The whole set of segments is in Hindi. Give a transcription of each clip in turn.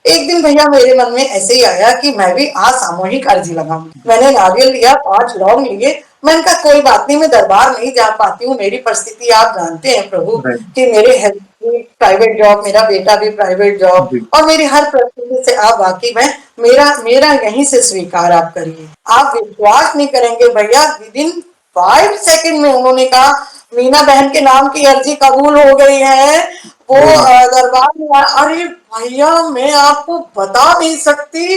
एक दिन भैया मेरे मन में ऐसे ही आया कि मैं भी आज सामूहिक अर्जी लगाऊं। मैंने नारियल लिया, 5 लौंग लिए। मैंने कहा कोई बात नहीं, मैं दरबार नहीं जा पाती हूँ, मेरी परिस्थिति आप जानते हैं प्रभु राइट। कि मेरे हस्बैंड प्राइवेट जॉब, मेरा बेटा भी प्राइवेट जॉब, जी, और मेरी हर परिस्थिति से आप वाकिफ हैं। मेरा मेरा यहीं से स्वीकार आप करिए। आप विश्वास नहीं करेंगे भैया, विद इन 5 सेकंड में उन्होंने कहा मीना बहन के नाम की अर्जी कबूल हो गई है। वो वेरी दरबार में अरे भैया मैं आपको बता नहीं सकती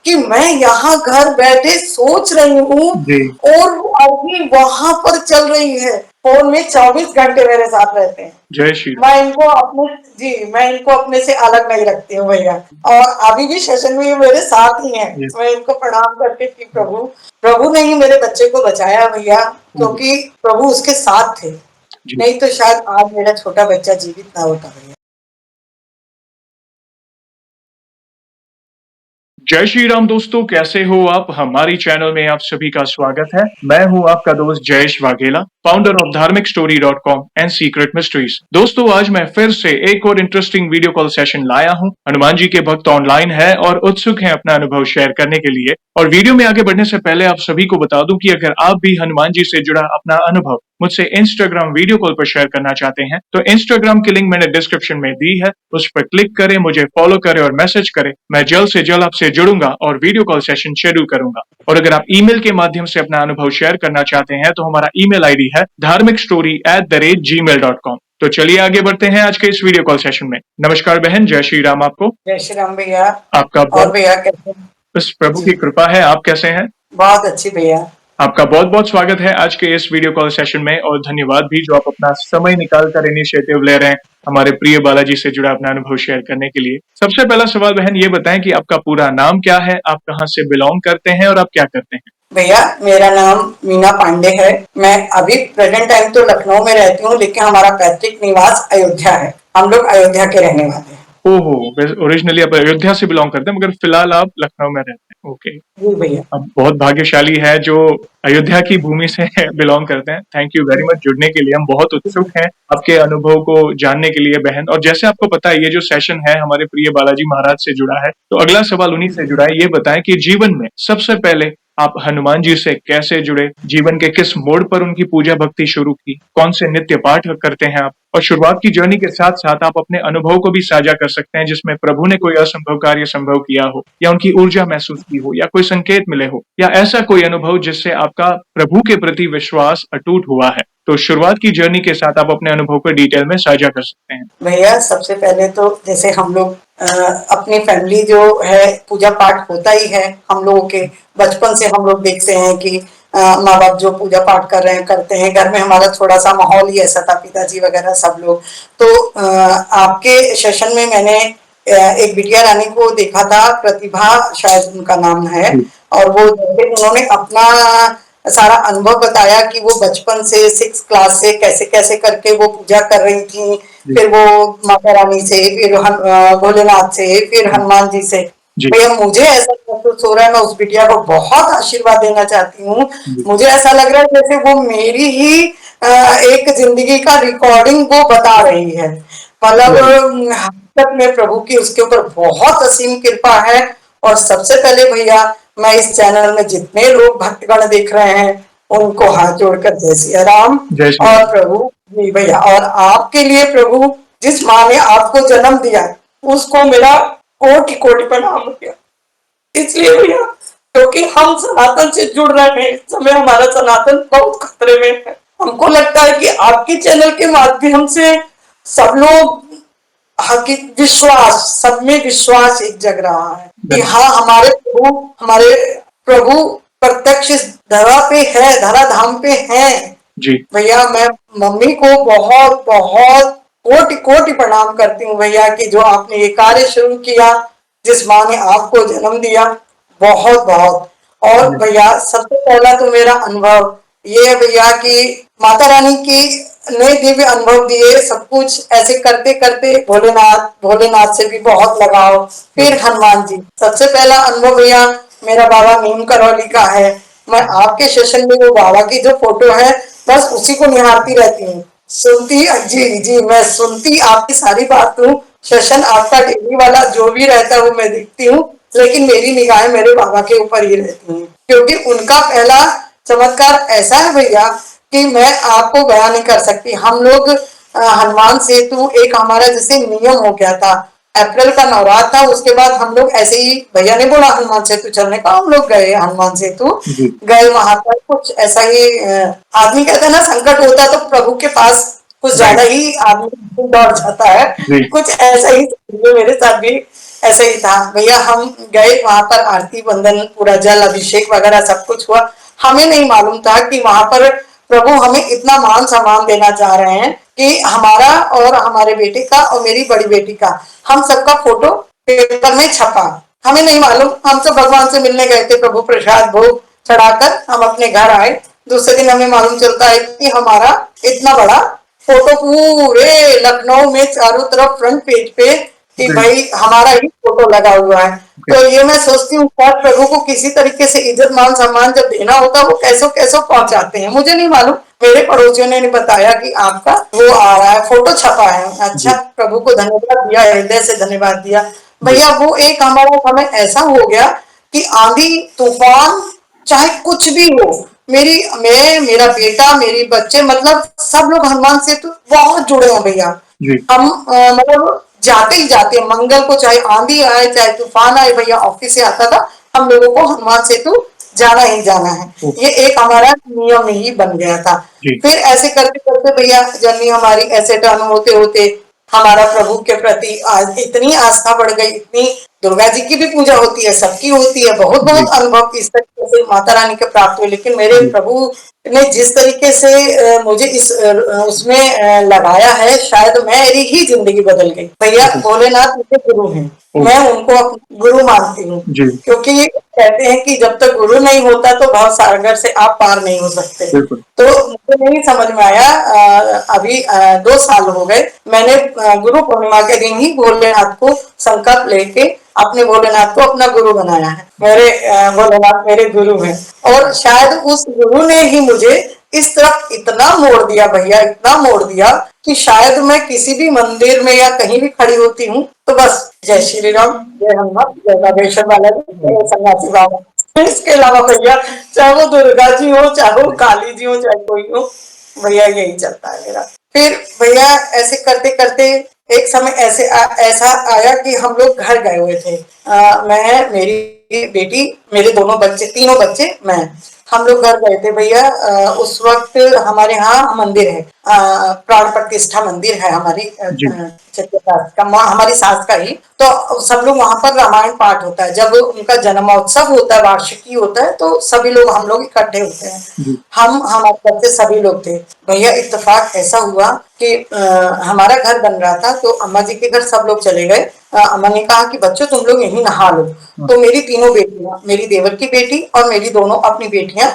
कि मैं यहाँ घर बैठे सोच रही हूँ जी, और अभी वहां पर चल रही है। फोन में 24 घंटे मेरे साथ रहते हैं। जय श्री राम। मैं इनको अपने से अलग नहीं रखती हूँ भैया। और अभी भी सेशन में ये मेरे साथ ही हैं। यस, मैं इनको प्रणाम करके कि प्रभु प्रभु ने ही मेरे बच्चे को बचाया भैया, जी, क्योंकि प्रभु उसके साथ थे। जी। नहीं तो शायद आज मेरा छोटा बच्चा जीवित ना होता भैया। जय श्री राम दोस्तों, कैसे हो आप? हमारी चैनल में आप सभी का स्वागत है। मैं हूं आपका दोस्त जयेश वाघेला, फाउंडर ऑफ धार्मिकस्टोरी.com एंड सीक्रेट मिस्ट्रीज। दोस्तों, आज मैं फिर से एक और इंटरेस्टिंग वीडियो कॉल सेशन लाया हूं। हनुमान जी के भक्त ऑनलाइन है और उत्सुक हैं अपना अनुभव शेयर करने के लिए। और वीडियो में आगे बढ़ने से पहले आप सभी को बता दूं कि अगर आप भी हनुमान जी से जुड़ा अपना अनुभव मुझसे इंस्टाग्राम वीडियो कॉल पर शेयर करना चाहते हैं तो इंस्टाग्राम की लिंक मैंने डिस्क्रिप्शन में दी है, उस पर क्लिक करें, मुझे फॉलो करें और मैसेज करें। मैं जल्द से जल्द आपसे जुड़ूंगा और वीडियो कॉल सेशन शेड्यूल करूंगा। और अगर आप ईमेल के माध्यम से अपना अनुभव शेयर करना चाहते हैं तो हमारा ईमेल आईडी है dharmikstory@gmail.com। तो चलिए आगे बढ़ते हैं आज के इस वीडियो कॉल सेशन में। नमस्कार बहन, जय श्री राम आपको। जय श्री राम भैया। आपका और बहुत भैया कैसे हैं? बस प्रभु जी की कृपा है। आप कैसे हैं? बहुत अच्छी भैया। आपका बहुत बहुत स्वागत है आज के इस वीडियो कॉल सेशन में, और धन्यवाद भी जो आप अपना समय निकाल कर इनिशिएटिव ले रहे हैं हमारे प्रिय बालाजी से जुड़ा अपना अनुभव शेयर करने के लिए। सबसे पहला सवाल बहन ये बताएं कि आपका पूरा नाम क्या है, आप कहाँ से बिलोंग करते हैं और आप क्या करते हैं? भैया मेरा नाम मीना पांडे है। मैं अभी प्रेजेंट टाइम तो लखनऊ में रहती हूँ, लेकिन हमारा पैतृक निवास अयोध्या है। हम लोग अयोध्या के रहने वाले हैं। ओहो, ओरिजिनली आप अयोध्या से बिलोंग करते हैं मगर फिलहाल आप लखनऊ में रहते हैं। ओके। जी भैया। अब बहुत भाग्यशाली है जो अयोध्या की भूमि से बिलोंग करते हैं। थैंक यू वेरी मच जुड़ने के लिए। हम बहुत उत्सुक हैं आपके अनुभव को जानने के लिए बहन। और जैसे आपको पता है ये जो सेशन है हमारे प्रिय बालाजी महाराज से जुड़ा है, तो अगला सवाल उन्हीं से जुड़ा है। ये बताएं कि जीवन में सबसे पहले आप हनुमान जी से कैसे जुड़े, जीवन के किस मोड़ पर उनकी पूजा भक्ति शुरू की, कौन से नित्य पाठ करते हैं आप, और शुरुआत की जर्नी के साथ साथ आप अपने अनुभव को भी साझा कर सकते हैं जिसमें प्रभु ने कोई असंभव कार्य संभव किया हो, या उनकी ऊर्जा महसूस की हो, या कोई संकेत मिले हो, या ऐसा कोई अनुभव जिससे आपका प्रभु के प्रति विश्वास अटूट हुआ है। तो शुरुआत की जर्नी के साथ आप अपने अनुभव को डिटेल में साझा कर सकते हैं। भैया सबसे पहले तो जैसे हम लोग अपनी फैमिली जो है पूजा पाठ होता ही है हम लोगों के। बचपन से हम लोग देखते हैं कि माँ बाप जो पूजा पाठ कर रहे हैं करते हैं। घर में हमारा थोड़ा सा माहौल ही ऐसा था, पिताजी वगैरह सब लोग। तो आपके सेशन में मैंने एक बिटिया रानी को देखा था, प्रतिभा शायद उनका नाम है। जी, और वो उन्होंने अपना सारा अनुभव बताया कि वो बचपन से 6 क्लास से कैसे कैसे करके वो पूजा कर रही थी। जी, फिर वो माता रानी से, फिर भोलेनाथ से, फिर जी, हनुमान जी से। जी, भैया मुझे ऐसा महसूस हो रहा है, मैं उस बिटिया को बहुत आशीर्वाद देना चाहती हूँ। जी, मुझे ऐसा लग रहा है जैसे वो मेरी ही एक जिंदगी का रिकॉर्डिंग वो बता रही है। मतलब राइट, हकीकत में प्रभु की उसके ऊपर बहुत असीम कृपा है। और सबसे पहले भैया मैं इस चैनल में जितने लोग भक्तगण देख रहे हैं उनको हाथ जोड़कर जय सिया राम। जय श्री और राम। प्रभु जी भैया, और आपके लिए प्रभु जिस माँ ने आपको जन्म दिया उसको मेरा कोटि कोटि प्रणाम हो गया। इसलिए भैया क्योंकि हम सनातन से जुड़ रहे हैं, इस समय हमारा सनातन बहुत खतरे में है। हमको लगता है कि आपके चैनल के माध्यम से सब लोग विश्वास, सब में विश्वास एक जग रहा है कि हाँ हमारे प्रभु प्रत्यक्ष इस धरा पे है, धरा धाम पे है। जी, भैया मैं मम्मी को बहुत बहुत कोटि कोटि प्रणाम करती हूँ भैया कि जो आपने ये कार्य शुरू किया, जिस माँ ने आपको जन्म दिया, बहुत बहुत। और जी, भैया सबसे पहला तो मेरा अनुभव ये है भैया कि माता रानी की ने दिव्य अनुभव दिए। सब कुछ ऐसे करते करते भोलेनाथ भोलेनाथ से भी बहुत लगाव, फिर राइट, हनुमान जी। सबसे पहला अनुभव भैया मेरा बाबा नीम करौली का है। मैं आपके सेशन में वो बाबा की जो फोटो है बस उसी को निहारती रहती हूँ, सुनती। जी जी मैं सुनती आपकी सारी बात हूँ, सेशन आपका डेली वाला जो भी रहता है वो मैं देखती हूँ, लेकिन मेरी निगाहें मेरे बाबा के ऊपर ही रहती हैं, क्योंकि उनका पहला चमत्कार ऐसा है भैया कि मैं आपको बयान नहीं कर सकती। हम लोग हनुमान सेतु एक हमारा जैसे नियम हो गया था, अप्रैल का नवरात्र था, उसके बाद हम लोग ऐसे ही भैया ने बोला हनुमान सेतु चलने का, हम लोग गए हनुमान सेतु, गए वहां पर कुछ ऐसा ही आदमी कहते हैं ना संकट होता है तो प्रभु के पास कुछ ज्यादा ही आदमी दौड़ जाता है, कुछ ऐसा ही मेरे साथ भी ऐसा ही था भैया। हम गए वहां पर, आरती बंदन पूरा जल अभिषेक वगैरह सब कुछ हुआ। हमें नहीं मालूम था कि वहां पर प्रभु हमें इतना मान सम्मान देना चाह रहे हैं कि हमारा और हमारे बेटे का और मेरी बड़ी बेटी का हम सबका फोटो पेपर में छपा। हमें नहीं मालूम, हम तो भगवान से मिलने गए थे, प्रभु प्रसाद भोग चढ़ाकर हम अपने घर आए। दूसरे दिन हमें मालूम चलता है कि हमारा इतना बड़ा फोटो पूरे लखनऊ में चारों तरफ फ्रंट पेज पे कि भाई हमारा ही फोटो लगा हुआ है। तो ये मैं सोचती हूँ प्रभु को किसी तरीके से इज्जत मान सम्मान जब देना होता है वो कैसो कैसो पहुंचाते हैं, मुझे नहीं मालूम। मेरे पड़ोसियों ने बताया कि आपका वो आ रहा है, फोटो छपा है। अच्छा, प्रभु को धन्यवाद दिया, हृदय से धन्यवाद दिया भैया। वो एक हमारा समय ऐसा हो गया कि आंधी तूफान चाहे कुछ भी हो, मैं मेरा बेटा मेरी बच्चे मतलब सब लोग हनुमान से तो बहुत जुड़े हैं भैया। हम मतलब जाते ही जाते, मंगल को चाहे आंधी आए चाहे तूफान आए, भैया ऑफिस से आता था हम लोगों को हनुमान सेतु जाना ही जाना है, ये एक हमारा नियम ही बन गया था। फिर ऐसे करते करते भैया जर्नी हमारी ऐसे टर्न होते होते हमारा प्रभु के प्रति आज इतनी आस्था बढ़ गई, इतनी दुर्गा जी की भी पूजा होती है, सबकी होती है, बहुत बहुत अनुभव इस तरीके से माता रानी के प्राप्त हुए। लेकिन मेरे प्रभु ने जिस तरीके से मुझे इस उसमें लगाया है, शायद मेरी ही जिंदगी बदल गई भैया। भोलेनाथ मेरे गुरु हैं, मैं उनको गुरु मानती हूँ, क्योंकि कहते हैं कि जब तक गुरु नहीं होता तो भव सागर से आप पार नहीं हो सकते। तो मुझे नहीं समझ में आया, अभी 2 साल हो गए, मैंने गुरु पूर्णिमा के दिन ही भोलेनाथ को संकल्प लेके अपने भोलेनाथ को अपना गुरु बनाया है। मेरे भोलेनाथ मेरे गुरु हैं, और शायद उस गुरु ने ही मुझे इस तरफ इतना मोड़ दिया भैया, इतना मोड़ दिया कि शायद मैं किसी भी मंदिर में या कहीं भी खड़ी होती हूँ तो बस जय श्री राम, जय हनुमान, जय बागेश्वर वाला जी, जय सन्यासी बाबा। इसके अलावा भैया चाहे वो दुर्गा जी हो, चाहे वो काली जी हो, चाहे कोई हो, भैया यही चलता है मेरा। फिर भैया ऐसे करते करते एक समय ऐसा आया कि हम लोग घर गए हुए थे, मैं मेरी बेटी मेरे दोनों बच्चे, तीनों बच्चे, मैं, हम लोग घर गए थे भैया। उस वक्त हमारे यहाँ मंदिर है, प्राण प्रतिष्ठा मंदिर है हमारी हमारी सास का ही, तो सब लोग वहां पर रामायण पाठ होता है। जब उनका जन्मोत्सव होता है, वार्षिकी होता है, तो सभी लोग हम लोग इकट्ठे होते हैं। हम हमारे बच्चे सभी लोग थे भैया। इत्तेफाक ऐसा हुआ कि हमारा घर बन रहा था, तो अम्मा जी के घर सब लोग चले गए। अम्मा ने कहा कि बच्चों तुम लोग यहीं नहा लो। तो मेरी तीनों बेटियां, मेरी देवर की बेटी और मेरी दोनों अपनी बेटियां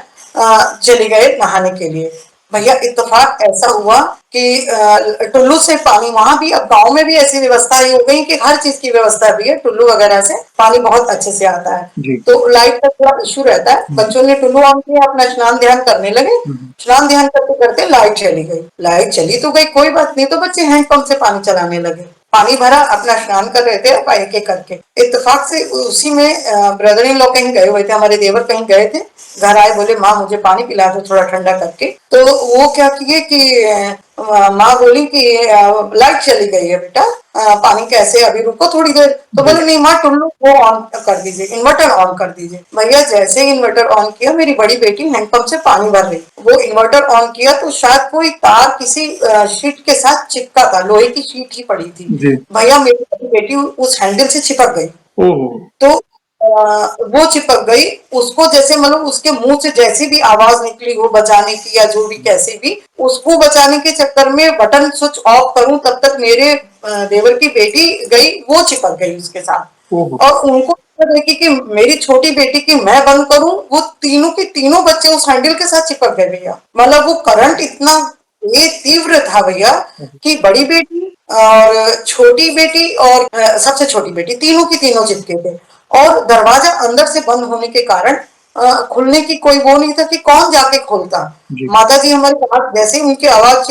चले गए नहाने के लिए। भैया इत्तेफाक ऐसा हुआ कि टुल्लू से पानी, वहां भी अब गांव में भी ऐसी व्यवस्था हो गई कि हर चीज की व्यवस्था भी है, टुल्लू वगैरह से पानी बहुत अच्छे से आता है। तो लाइट का थोड़ा इशू रहता है, बच्चों ने टुल्लू ऑन किया, अपना स्नान ध्यान करने लगे। स्नान ध्यान करते करते लाइट चली गई। लाइट चली तो गई, कोई बात नहीं, तो बच्चे हैंडपंप से पानी चलाने लगे, पानी भरा, अपना स्नान कर रहे थे एक एक करके। इत्तेफाक से उसी में ब्रदर इन लॉ कहीं गए हुए थे, हमारे देवर कहीं गए थे, घर आए, बोले माँ मुझे पानी पिला दो थोड़ा ठंडा करके। तो वो क्या किए कि माँ बोली कि लाइट चली गई है बेटा, पानी कैसे, अभी रुको थोड़ी देर। तो बोले नहीं माँ, टुल्लू वो ऑन कर दीजिए, इन्वर्टर ऑन कर दीजिए। भैया जैसे ही इन्वर्टर ऑन किया, मेरी बड़ी बेटी हैंडपंप से पानी भर रही, वो इन्वर्टर ऑन किया तो शायद कोई तार किसी शीट के साथ चिपका था, लोहे की शीट ही पड़ी थी भैया, मेरी बेटी उस हैंडल से चिपक गई। तो वो चिपक गई, उसको जैसे मतलब उसके मुंह से जैसी भी आवाज निकली हो बचाने की या जो भी कैसे भी, उसको बचाने के चक्कर में बटन स्विच ऑफ करूं तब तक मेरे देवर की बेटी गई, वो चिपक गई उसके साथ। और उनको देखी कि मेरी छोटी बेटी की मैं बंद करूं, वो तीनों के तीनों बच्चे उस हैंडल के साथ चिपक गए भैया। मतलब वो करंट इतना ये तीव्र था भैया कि बड़ी बेटी और छोटी बेटी और सबसे छोटी बेटी, तीनों की तीनों चिपके थे। और दरवाजा अंदर से बंद होने के कारण खुलने की कोई वो नहीं था कि कौन जाके खोलता। माता जी हमारे पास जैसे ही उनकी आवाज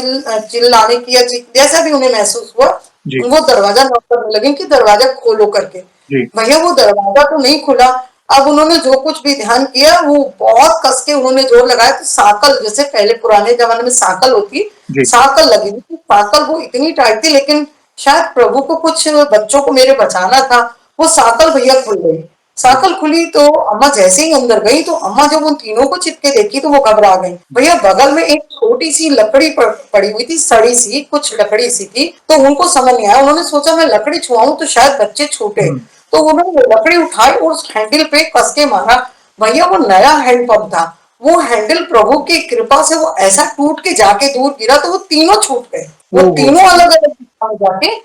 चिल्लाने की या जैसा भी उन्हें महसूस हुआ, जी, वो दरवाजा नॉक करने लगे कि दरवाजा खोलो करके। जी, भैया वो दरवाजा तो नहीं खुला। अब उन्होंने जो कुछ भी ध्यान किया वो बहुत कस के उन्होंने जोर लगाया, तो साकल, जैसे पहले पुराने जमाने में साकल होती, जी। साकल लगी थी। साकल वो इतनी टाइट थी, लेकिन शायद प्रभु को कुछ बच्चों को मेरे बचाना था। वो साकल भैया खुल गई। जी। साकल खुली तो अम्मा जैसे ही अंदर गई, तो अम्मा जब उन तीनों को चिपके देखी तो वो घबरा गई। भैया बगल में एक छोटी सी लकड़ी पड़ी हुई थी, सड़ी सी कुछ लकड़ी सी थी, तो उनको समझ नहीं आया। उन्होंने सोचा मैं लकड़ी छुआऊं तो शायद बच्चे छूटे, हुँ, तो उन्होंने वो लकड़ी उठाई और उस हैंडल पे कस के मारा। भैया वो नया हैंडपंप था, वो हैंडल प्रभु की कृपा से वो ऐसा टूट के जाके दूर गिरा, तो वो तीनों छूट गए। वो ओहो! तीनों अलग अलग जाके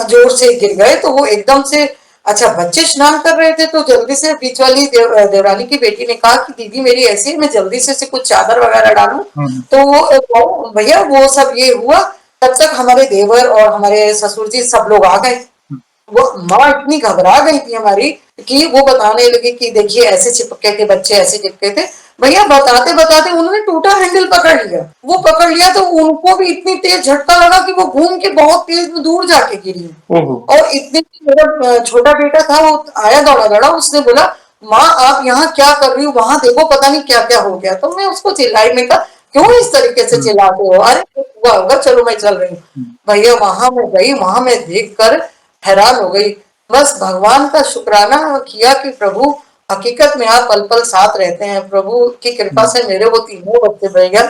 जोर से गिर गए। तो वो एकदम से, अच्छा बच्चे स्नान कर रहे थे, तो जल्दी से बीच वाली देवरानी की बेटी ने कहा कि दीदी मेरी ऐसी है, मैं जल्दी से कुछ चादर वगैरह डालूं। हुँ, हुँ, तो भैया वो सब ये हुआ। तब तक हमारे देवर और हमारे ससुर जी सब लोग आ गए। हुँ। वो माँ इतनी घबरा गई थी हमारी कि वो बताने लगी कि देखिए ऐसे चिपके थे बच्चे, ऐसे चिपके थे। भैया बताते बताते उन्होंने टूटा हैंडल पकड़ लिया। वो पकड़ लिया तो उनको भी इतनी तेज झटका लगा कि वो घूम के बहुत तेज दूर जाके गिरी। ओहो! और इतने, मेरा छोटा बेटा था वो आया दौड़ा दौड़ा, उसने बोला माँ आप यहाँ क्या कर रही हो, वहां देखो पता नहीं क्या क्या हो गया। तो मैं उसको चिल्लाई, मैं कहा क्यों इस तरीके से हुँ, चिल्लाते हो, अरे हुआ होगा, चलो मैं चल रही हूँ। हुँ। भैया वहां मैं गई, वहां मैं देख कर हैरान हो गई। बस भगवान का शुक्राना किया कि प्रभु हकीकत में आप पल पल साथ रहते हैं। प्रभु की कृपा हुँ, से मेरे वो तीनों बच्चे भैया,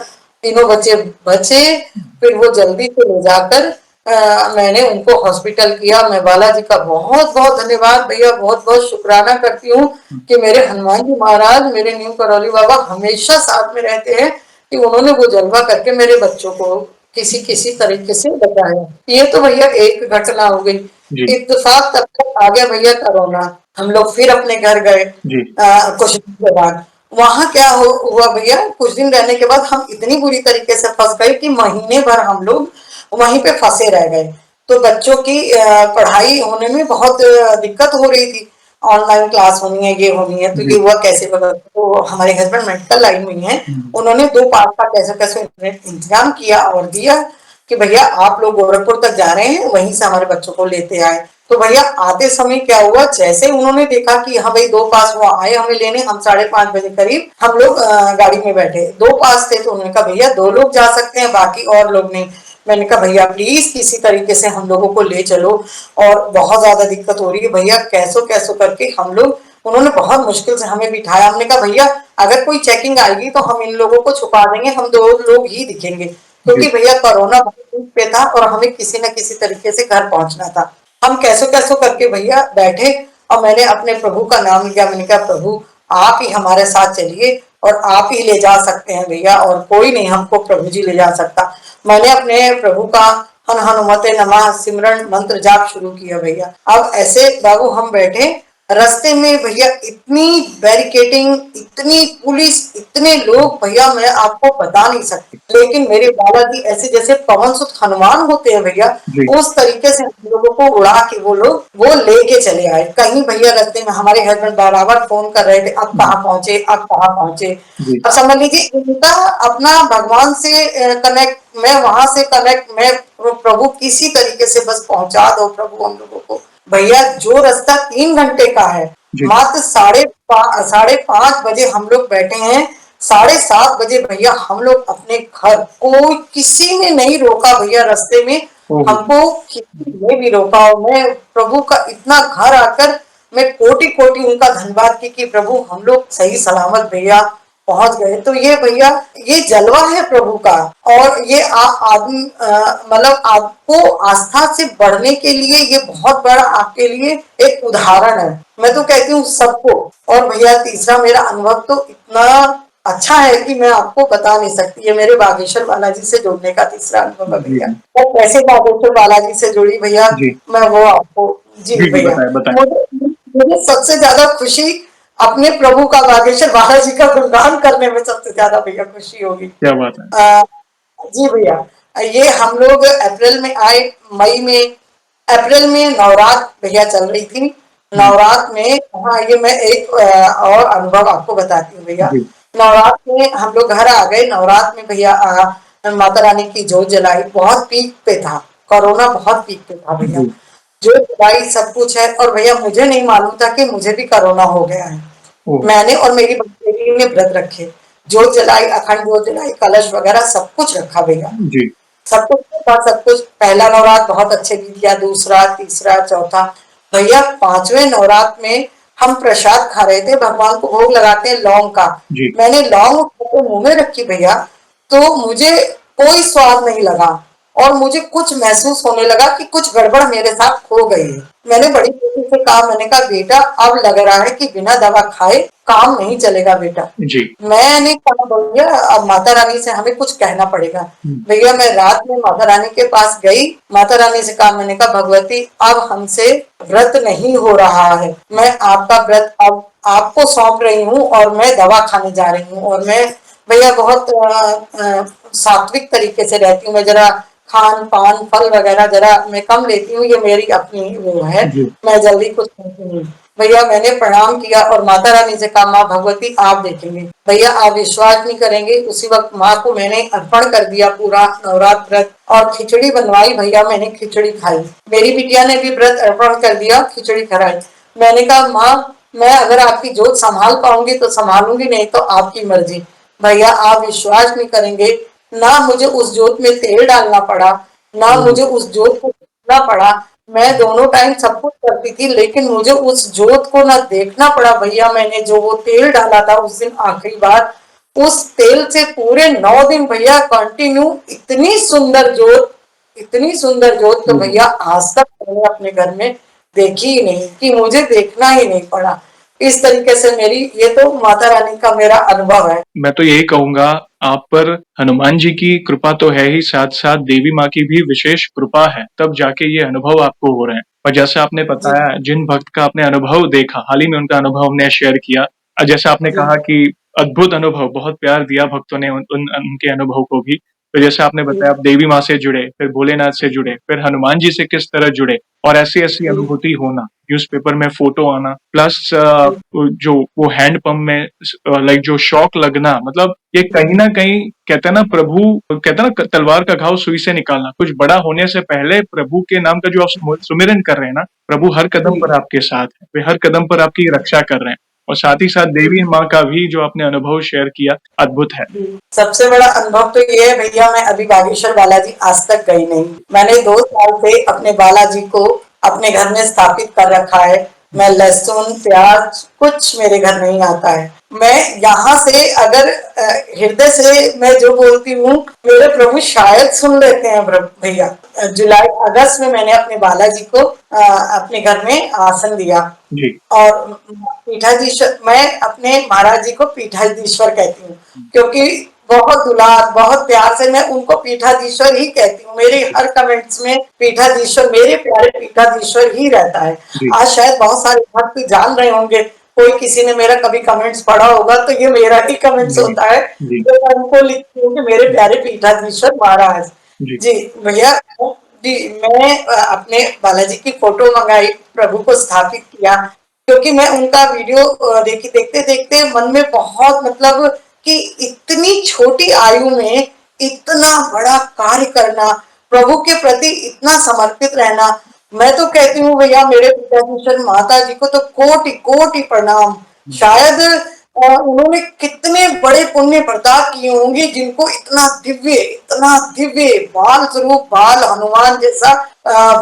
तीनों बच्चे बचे। फिर वो जल्दी से ले जाकर मैंने उनको हॉस्पिटल किया। मैं बालाजी का बहुत बहुत धन्यवाद भैया, बहुत बहुत शुक्राना करती हूँ हुँ। कि मेरे हनुमान जी महाराज, मेरे न्यू करौली बाबा हमेशा साथ में रहते हैं, कि उन्होंने वो जलवा करके मेरे बच्चों को किसी किसी तरीके से बचाया। ये तो भैया एक घटना हो गई। जी, इत्तेफाक तब तक आ गया भैया कोरोना। हम लोग फिर अपने घर गए जी, कुछ दिन के बाद। वहां क्या हुआ भैया, कुछ दिन रहने के बाद हम इतनी बुरी तरीके से फंस गए कि महीने भर हम लोग वहीं पे फंसे रह गए। तो बच्चों की पढ़ाई होने में बहुत दिक्कत हो रही थी। ऑनलाइन क्लास होनी है, ये होनी है, तो जी। ये हुआ कैसे होगा। तो हमारे हस्बैंड मेडिकल लाइन में ही है, हुँ, उन्होंने 2 पास का कैसे कैसे इंतजाम किया और दिया कि भैया आप लोग गोरखपुर तक जा रहे हैं, वहीं से हमारे बच्चों को लेते आए। तो भैया आते समय क्या हुआ, जैसे उन्होंने देखा कि हाँ भाई 2 पास वो आए हमें लेने, हम 5:30 बजे करीब हम लोग गाड़ी में बैठे। 2 पास थे तो उन्होंने कहा भैया 2 लोग जा सकते हैं, बाकी और लोग नहीं। मैंने कहा भैया प्लीज किसी तरीके से हम लोगों को ले चलो, और बहुत ज्यादा दिक्कत हो रही है भैया, कैसो कैसो करके हम लोग, उन्होंने बहुत मुश्किल से हमें बिठाया। हमने कहा भैया अगर कोई चेकिंग आएगी तो हम इन लोगों को छुपा देंगे, हम 2 लोग ही दिखेंगे, जी, क्योंकि भैया कोरोना बहुत पीक पे था और हमें किसी न किसी तरीके से घर पहुंचना था। हम कैसो कैसो करके भैया बैठे, और मैंने अपने प्रभु का नाम लिया। मैंने कहा प्रभु आप ही हमारे साथ चलिए, और आप ही ले जा सकते हैं भैया, और कोई नहीं हमको प्रभु जी ले जा सकता। मैंने अपने प्रभु का हन हनुमते नमः सिमरन मंत्र जाप शुरू किया भैया। अब ऐसे बाबू हम बैठे, रास्ते में भैया इतनी बैरिकेडिंग, इतनी पुलिस, इतने लोग भैया मैं आपको बता नहीं सकती। लेकिन मेरे बालाजी ऐसे जैसे पवन सुत हनुमान होते हैं भैया, जी, उस तरीके से हम लोगों को उड़ा के वो लोग वो लेके चले आए। कहीं भैया रास्ते में हमारे हस्बैंड बराबर फोन कर रहे थे, अब हुँ, कहाँ पहुंचे, अब कहाँ पहुंचे। जी, अब समझ लीजिए इनका अपना भगवान से कनेक्ट, मैं वहां से कनेक्ट, मैं प्रभु किसी तरीके से बस पहुंचा दो प्रभु हम लोगों को। भैया जो रास्ता 3 घंटे का है, जी। मात्र 5:30 बजे हम लोग बैठे हैं, 7:30 बजे भैया हम लोग अपने घर, कोई किसी ने नहीं रोका भैया रास्ते में ओहो! हमको, किसी ने भी रोका। और मैं प्रभु का इतना घर आकर मैं कोटि कोटि उनका धन्यवाद की कि प्रभु हम लोग सही सलामत भैया पहुंच गए। तो ये भैया ये जलवा है प्रभु का। और ये आदमी मतलब आपको आस्था से बढ़ने के लिए ये बहुत बड़ा आपके लिए एक उदाहरण है, मैं तो कहती हूँ सबको। और भैया तीसरा मेरा अनुभव तो इतना अच्छा है कि मैं आपको बता नहीं सकती। ये मेरे बागेश्वर बालाजी से जुड़ने का तीसरा अनुभव है जी, भैया। जी, और कैसे बागेश्वर बालाजी से जुड़ी भैया, जी, मैं वो आपको, जी जी, जी, भैया, बताएँ, बताएँ। मुझे मुझे सबसे ज्यादा खुशी अपने प्रभु का, बागेश्वर बालाजी का गुणगान करने में सबसे ज्यादा भैया खुशी होगी। क्या बात है! अ, जी भैया, ये हम लोग अप्रैल में आए, मई में, अप्रैल में नवरात भैया चल रही थी। हुँ, नवरात में, हाँ ये मैं एक और अनुभव आपको बताती हूँ भैया। जी, नवरात में हम लोग घर आ गए। नवरात में भैया माता रानी की जोत जलाई, बहुत पीक पे था। कोरोना बहुत पीक पे था भैया, जी। जो दवाई सब कुछ है। और भैया मुझे नहीं मालूम था कि मुझे भी कोरोना हो गया है। ओह! मैंने और मेरी बेटी ने व्रत रखे, जोत जलाई, अखंड जोत जलाई, कलश वगैरह सब कुछ रखा भैया, जी, सब कुछ था, सब कुछ। पहला नवरात्र बहुत अच्छे बीत गया, दूसरा, तीसरा, चौथा। भैया पांचवें नवरात्र में हम प्रसाद खा रहे थे, भगवान को भोग लगाते हैं लौंग का। जी, मैंने लौंग उठा के मुंह में रखी भैया, तो मुझे कोई स्वाद नहीं लगा और मुझे कुछ महसूस होने लगा कि कुछ गड़बड़ मेरे साथ हो गई है। मैंने बड़ी बेटी से कहा, मैंने कहा बेटा अब लग रहा है कि बिना दवा खाए काम नहीं चलेगा बेटा। जी। मैंने कहा भैया अब माता रानी से हमें कुछ कहना पड़ेगा। हुँ, भैया मैं रात में माता रानी के पास गई, माता रानी से कहा, मैंने कहा भगवती अब हमसे व्रत नहीं हो रहा है, मैं आपका व्रत अब आपको सौंप रही हूँ और मैं दवा खाने जा रही हूँ। और मैं भैया बहुत सात्विक तरीके से रहती हूँ, मैं जरा खान पान फल वगैरह जरा मैं कम लेती हूँ, ये मेरी अपनी वो है, जी, मैं जल्दी कुछ खाती नहीं। भैया मैंने प्रणाम किया और माता रानी से कहा, माँ भगवती आप देखेंगे। भैया आप विश्वास नहीं करेंगे, उसी वक्त माँ को मैंने अर्पण कर दिया पूरा नवरात्र व्रत और खिचड़ी बनवाई भैया, मैंने खिचड़ी खाई। मेरी बिटिया ने भी व्रत अर्पण कर दिया, खिचड़ी खराई। मैंने कहा माँ मैं अगर आपकी जोत संभाल पाऊंगी तो संभालूंगी, नहीं तो आपकी मर्जी। भैया आप विश्वास नहीं करेंगे, ना मुझे उस जोत में तेल डालना पड़ा, ना ओह! मुझे उस जोत को देखना पड़ा। मैं दोनों टाइम सब कुछ करती थी, लेकिन मुझे उस जोत को ना देखना पड़ा भैया। मैंने जो वो तेल डाला था उस दिन आखिरी बार, उस तेल से पूरे 9 दिन भैया कंटिन्यू इतनी सुंदर जोत तो ओह! भैया आज तक मैंने अपने घर में देखी ही नहीं, कि मुझे देखना ही नहीं पड़ा। इस तरीके से मेरी ये तो माता रानी का मेरा अनुभव है। मैं तो यही कहूँगा, आप पर हनुमान जी की कृपा तो है ही, साथ-साथ देवी माँ की भी विशेष कृपा है, तब जाके ये अनुभव आपको हो रहे हैं। और जैसा आपने जी बताया, जिन भक्त का आपने अनुभव देखा, हाल ही में उनका अनुभव हमने शेयर किया। जैसा आपने जी कहा कि अद्भुत अनुभव, बहुत प्यार दिया भक्तों ने उनके अनुभव को भी। तो जैसे आपने जी बताया, आप देवी माँ से जुड़े, फिर भोलेनाथ से जुड़े, फिर हनुमान जी से किस तरह जुड़े और ऐसी-ऐसी जी अनुभूति होना, न्यूज़पेपर में फ़ोटो आना, प्लस जी जो वो हैंड पंप में लाइक जो शॉक लगना, मतलब ये कहीं न कहीं कहते हैं ना, प्रभु कहते हैं ना, तलवार का घाव सुई से निकालना। कुछ बड़ा होने से पहले प्रभु के नाम का जो आप सुमिरन कर रहे हैं ना, प्रभु हर कदम पर जी आपके साथ है। वे हर कदम पर आपकी रक्षा कर रहे हैं। और साथ ही साथ जी देवी माँ का भी जो आपने अनुभव शेयर किया, अद्भुत है। सबसे बड़ा अनुभव तो ये है भैया, मैं अभी बागेश्वर बालाजी आज तक गई नहीं। मैंने 2 साल से अपने बालाजी को अपने घर में स्थापित कर रखा है। मैं लहसुन प्याज कुछ मेरे घर नहीं आता है। मैं यहाँ से अगर हृदय से मैं जो बोलती हूँ, मेरे प्रभु शायद सुन लेते हैं भैया। जुलाई अगस्त में मैंने अपने बालाजी को अपने घर में आसन दिया। जी, और पीठाधीश्वर, मैं अपने महाराज जी को पीठाधीश्वर कहती हूँ, क्योंकि बहुत दुलार बहुत प्यार से मैं उनको पीठाधीश्वर ही कहती हूँ। मेरे हर कमेंट्स में पीठाधीश्वर, मेरे प्यारे पीठाधीश्वर ही रहता है। जी, आज शायद बहुत सारे भक्त जान रहे होंगे, कोई किसी ने मेरा कभी कमेंट्स पढ़ा होगा तो ये मेरा ही कमेंट्स जी, होता है, जी, जो मैं उनको लिखती हूँ कि मेरे प्यारे पीठाधीश्वर महाराज जी, जी। भैया जी, मैं अपने बालाजी की फोटो मंगाई, प्रभु को स्थापित किया, क्योंकि मैं उनका वीडियो देखते देखते मन में बहुत मतलब कि इतनी छोटी आयु में इतना बड़ा कार्य करना, प्रभु के प्रति इतना समर्पित रहना। मैं तो कहती हूँ भैया, मेरे पिताजी माता जी को तो कोटि कोटि प्रणाम। शायद उन्होंने कितने बड़े पुण्य प्रताप किए होंगे, जिनको इतना दिव्य बाल स्वरूप, बाल हनुमान जैसा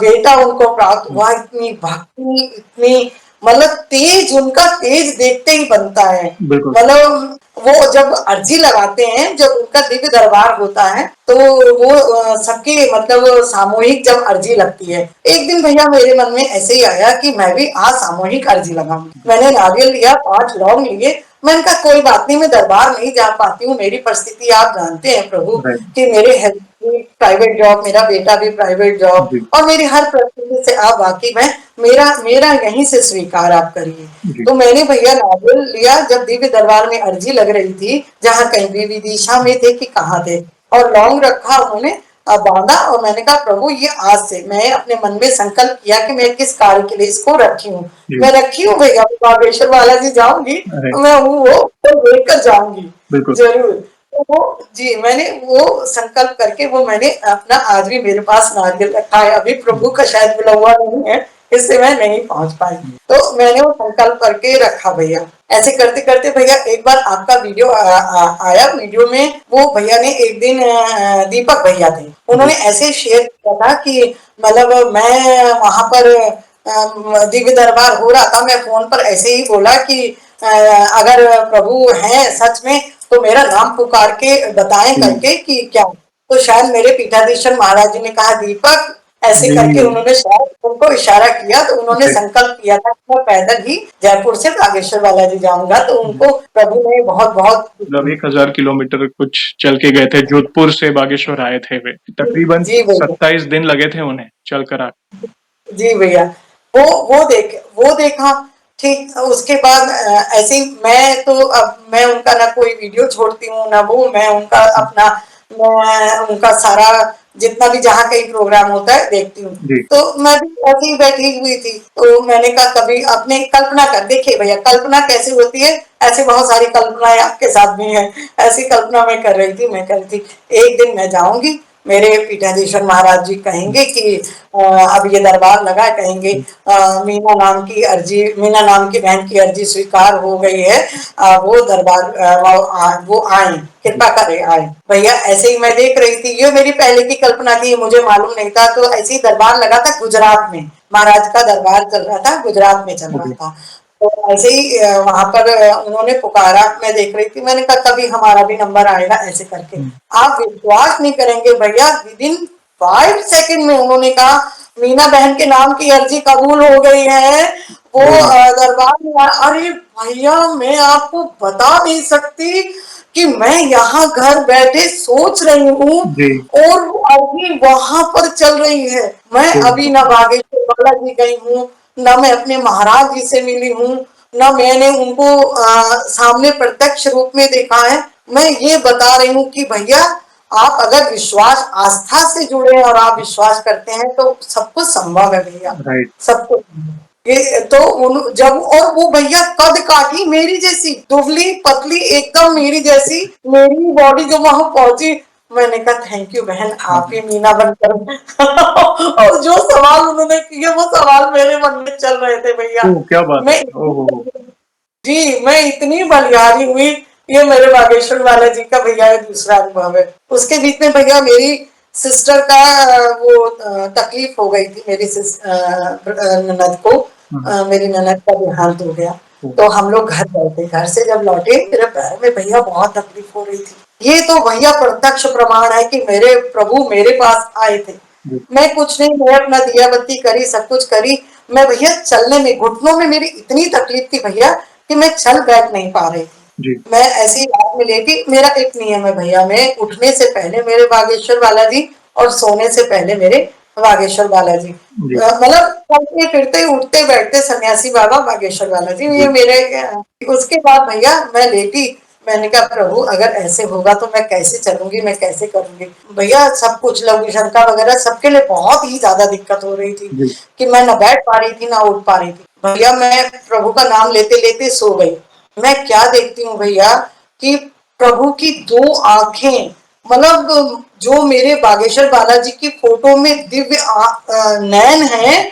बेटा उनको प्राप्त हुआ। इतनी भक्ति, इतनी मतलब तेज, उनका तेज देखते ही बनता है। बिल्कुल। मतलब वो जब अर्जी लगाते हैं, जब उनका दिव्य दरबार होता है, तो वो सबके मतलब सामूहिक जब अर्जी लगती है। एक दिन भैया मेरे मन में ऐसे ही आया कि मैं भी आज सामूहिक अर्जी लगाऊं। मैंने नारियल लिया, 5 लौंग लिए। मैंने कहा कोई बात नहीं, मैं दरबार नहीं जा पाती हूँ, मेरी परिस्थिति आप जानते हैं प्रभु, राइट, कि मेरे हेल्थ प्राइवेट जॉब, मेरा बेटा भी प्राइवेट जॉब, जी, और मेरी हर परिस्थिति से आप वाकिफ हैं। मेरा मेरा यहीं से स्वीकार आप करिए। जी, तो मैंने भैया नारियल लिया, जब दिव्य दरबार में अर्जी लग रही थी, जहाँ कहीं भी विदिशा में थे कि कहाँ थे, और लौंग रखा उन्होंने, बांधा, और मैंने कहा प्रभु ये आज से मैं अपने मन में संकल्प किया कि मैं किस कार्य के लिए इसको रखी हूँ। जी, मैं रखी हूँ भैया, बागेश्वर बालाजी जाऊंगी, राइट, मैं हूँ वो तो लेकर जाऊंगी बिल्कुल, जरूर। मैंने वो संकल्प करके वो मैंने अपना आज भी मेरे पास नारियल रखा है। अभी प्रभु का शायद बुला हुआ नहीं है, इससे मैं नहीं पहुंच पाई, तो मैंने वो संकल्प करके रखा भैया। ऐसे करते करते भैया एक बार आपका वीडियो आया। वीडियो में वो भैया ने एक दिन दीपक भैया थे, उन्होंने ऐसे शेयर किया था कि मतलब मैं वहां पर दिव्य दरबार हो रहा था, मैं फोन पर ऐसे ही बोला कि अगर प्रभु हैं सच में तो मेरा नाम पुकार के बताएं करके कि क्या। तो शायद मेरे पीठाधीश्वर महाराज जी ने कहा दीपक, ऐसे करके उन्होंने शायद उनको इशारा किया, तो उन्होंने संकल्प किया था कि मैं पैदल ही जयपुर से बागेश्वर बालाजी जाऊंगा। तो उनको प्रभु ने बहुत बहुत मतलब 1000 किलोमीटर कुछ चल के गए थे, जोधपुर से बागेश्वर आए थे वे। तकरीबन जी भैया, 27 दिन लगे थे उन्हें चलकर आकर। जी भैया। वो देखा। ठीक उसके बाद ऐसे ही मैं तो अब मैं उनका ना कोई वीडियो छोड़ती हूँ ना वो, मैं उनका अपना मैं उनका सारा जितना भी जहाँ कहीं प्रोग्राम होता है देखती हूँ। जी तो मैं भी ऐसी ही बैठी हुई थी, तो मैंने कहा कभी अपने कल्पना कर देखिए भैया, कल्पना कैसे होती है। ऐसे बहुत सारी कल्पनाएं आपके साथ भी हैं। ऐसी कल्पना मैं कर रही थी, मैं कर रही थी एक दिन मैं जाऊंगी, मेरे पीठाधीश्वर महाराज जी कहेंगे कि अब ये दरबार लगा, कहेंगे मीना नाम की बहन की अर्जी स्वीकार हो गई है, वो दरबार वो आए, कृपा करे आए। भैया ऐसे ही मैं देख रही थी, ये मेरी पहले की कल्पना थी, मुझे मालूम नहीं था। तो ऐसे ही दरबार लगा था गुजरात में, महाराज का दरबार चल रहा था, गुजरात में चल रहा ओके। था। तो ऐसे ही वहां पर उन्होंने पुकारा, मैं देख रही थी, मैंने कहा कभी हमारा भी नंबर आएगा ऐसे करके। आप विश्वास नहीं करेंगे भैया, विद इन 5 सेकंड में उन्होंने कहा मीना बहन के नाम की अर्जी कबूल हो गई है, वो दरबार में अरे भैया मैं आपको बता नहीं सकती कि मैं यहाँ घर बैठे सोच रही हूँ जी और वो अर्जी वहां पर चल रही है। मैं अभी ना बागेश्वर बालाजी गई हूँ, ना मैं अपने महाराज जी से मिली हूँ, ना मैंने उनको सामने प्रत्यक्ष रूप में देखा है। मैं ये बता रही हूँ कि भैया आप अगर विश्वास आस्था से जुड़े और आप विश्वास करते हैं तो सब कुछ संभव है भैया, राइट। सब कुछ। ये तो जब और वो भैया कद काठी मेरी जैसी, दुबली पतली एकदम मेरी जैसी, मेरी बॉडी जो वहां पहुंची। मैंने कहा थैंक यू बहन, आप ही मीना बनकर और जो सवाल उन्होंने किए वो सवाल मेरे मन में चल रहे थे भैया। ओह क्या बात मैं है। ओहो। जी मैं इतनी बलिहारी हुई। ये मेरे बागेश्वर वाला जी का भैया ये दूसरा अनुभव है। उसके बीच में भैया मेरी सिस्टर का वो तकलीफ हो गई थी, मेरी ननद को मेरी ननद का देहांत हो गया। तो हम लोग घर गए थे, घर से जब लौटे मेरे पैर में भैया बहुत तकलीफ हो रही थी। ये तो भैया प्रत्यक्ष प्रमाण है कि मेरे प्रभु मेरे पास आए थे। मैं कुछ नहीं, मैं अपना दिया बत्ती करी, सब कुछ करी। मैं भैया चलने में घुटनों में मेरी इतनी तकलीफ थी भैया कि मैं चल बैठ नहीं पा रही थी। जी मैं ऐसी ही रात में लेटी, मेरा एक नियम है भैया, मैं उठने से पहले मेरे बागेश्वर बालाजी और सोने से पहले मेरे बागेश्वर बालाजी, जी मतलब चलते फिरते उठते बैठते सन्यासी बाबा बागेश्वर बालाजी, जी ये मेरे उसके बाद भैया मैं लेटी। मैंने कहा प्रभु अगर ऐसे होगा तो मैं कैसे चलूंगी, मैं कैसे करूंगी। भैया सब कुछ लघु शंका वगैरह सबके लिए बहुत ही ज्यादा दिक्कत हो रही थी जी कि मैं ना बैठ पा रही थी ना उठ पा रही थी। भैया मैं प्रभु का नाम लेते लेते सो गई। मैं क्या देखती हूँ भैया कि प्रभु की दो आंखें, मतलब जो मेरे बागेश्वर बालाजी की फोटो में दिव्य नयन है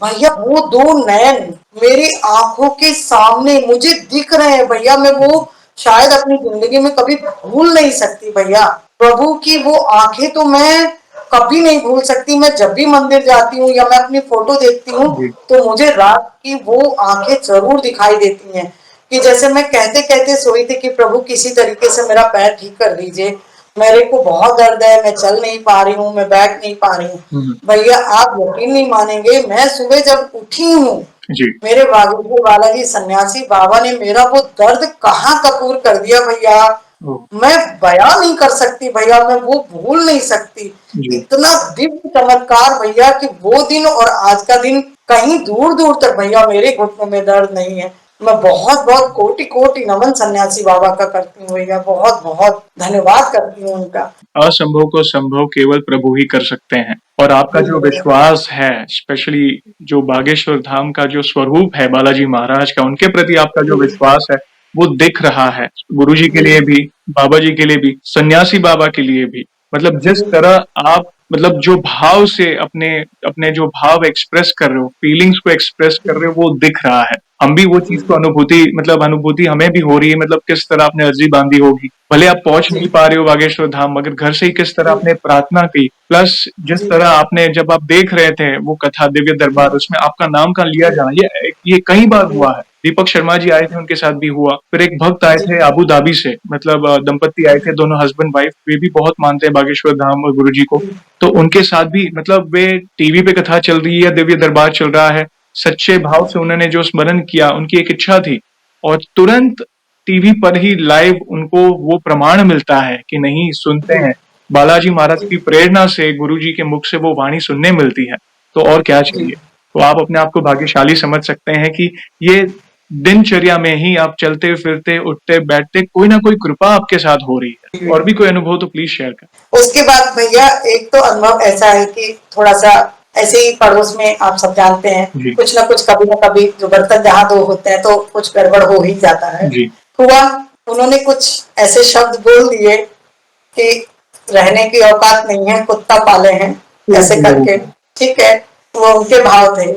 भैया, वो दो नयन मेरी आंखों के सामने मुझे दिख रहे हैं भैया। मैं वो शायद अपनी जिंदगी में कभी भूल नहीं सकती भैया। प्रभु की वो आंखें तो मैं कभी नहीं भूल सकती। मैं जब भी मंदिर जाती हूँ या मैं अपनी फोटो देखती हूँ जी तो मुझे रात की वो आंखें जरूर दिखाई देती हैं कि जैसे मैं कहते कहते सोई थी कि प्रभु किसी तरीके से मेरा पैर ठीक कर दीजिए, मेरे को बहुत दर्द है, मैं चल नहीं पा रही हूँ, मैं बैठ नहीं पा रही हूँ। भैया आप यकीन नहीं मानेंगे, मैं सुबह जब उठी हूँ जी मेरे बागेश्वर बालाजी सन्यासी बाबा ने मेरा वो दर्द कहाँ कपूर कर दिया भैया, ओह मैं बयां नहीं कर सकती भैया, मैं वो भूल नहीं सकती। जी इतना दिव्य चमत्कार भैया कि वो दिन और आज का दिन कहीं दूर दूर तक भैया मेरे घुटनों में दर्द नहीं है। मैं बहुत बहुत कोटि कोटि नमन सन्यासी बाबा का करती हूँ भैया, बहुत बहुत धन्यवाद करती हूँ उनका। असंभव को संभव केवल प्रभु ही कर सकते हैं। और आपका जी जो भैया, विश्वास है, स्पेशली जो बागेश्वर धाम का जो स्वरूप है बालाजी महाराज का, उनके प्रति आपका जो जी विश्वास है, वो दिख रहा है गुरुजी के लिए भी, बाबा जी के लिए भी, सन्यासी बाबा के लिए भी। मतलब जिस तरह आप मतलब जो भाव से अपने अपने जो भाव एक्सप्रेस कर रहे हो, फीलिंग्स को एक्सप्रेस कर रहे हो, वो दिख रहा है। हम भी वो चीज को अनुभूति हमें भी हो रही है। मतलब किस तरह आपने अर्जी बांधी होगी, भले आप पहुंच नहीं पा रहे हो बागेश्वर धाम, मगर घर से ही किस तरह आपने प्रार्थना की, प्लस जिस तरह आपने जब आप देख रहे थे वो कथा दिव्य दरबार, उसमें आपका नाम का लिया जाना, ये कई बार हुआ है। दीपक शर्मा जी आए थे, उनके साथ भी हुआ। फिर एक भक्त आए थे अबू धाबी से, मतलब दंपत्ति आए थे, दोनों हस्बैंड वाइफ, वे भी बहुत मानते हैं बागेश्वर धाम और गुरुजी को। तो उनके साथ भी मतलब वे टीवी पे कथा चल रही है, दिव्य दरबार चल रहा है, सच्चे भाव से उन्होंने जो स्मरण किया, उनकी एक इच्छा थी, और तुरंत टीवी पर ही लाइव उनको वो प्रमाण मिलता है कि नहीं सुनते हैं। बालाजी महाराज की प्रेरणा से, गुरुजी के मुख से वो वाणी सुनने मिलती है, तो और क्या चाहिए। तो आप अपने आप को भाग्यशाली समझ सकते हैं कि ये दिनचर्या में ही आप चलते फिरते उठते बैठते कोई ना कोई कृपा आपके साथ हो रही है। और भी कोई अनुभव तो प्लीज शेयर करें। उसके बाद भैया एक तो अनुभव ऐसा है कि थोड़ा सा ऐसे ही पड़ोस में आप सब जानते हैं, कुछ ना कुछ कभी ना कभी जो बर्तन जहाँ दो होते हैं तो कुछ गड़बड़ हो ही जाता है। हुआ, उन्होंने कुछ ऐसे शब्द बोल दिए कि रहने की औकात नहीं है, कुत्ता पाले हैं, ऐसे करके। ठीक है, वो उनके भाव थे,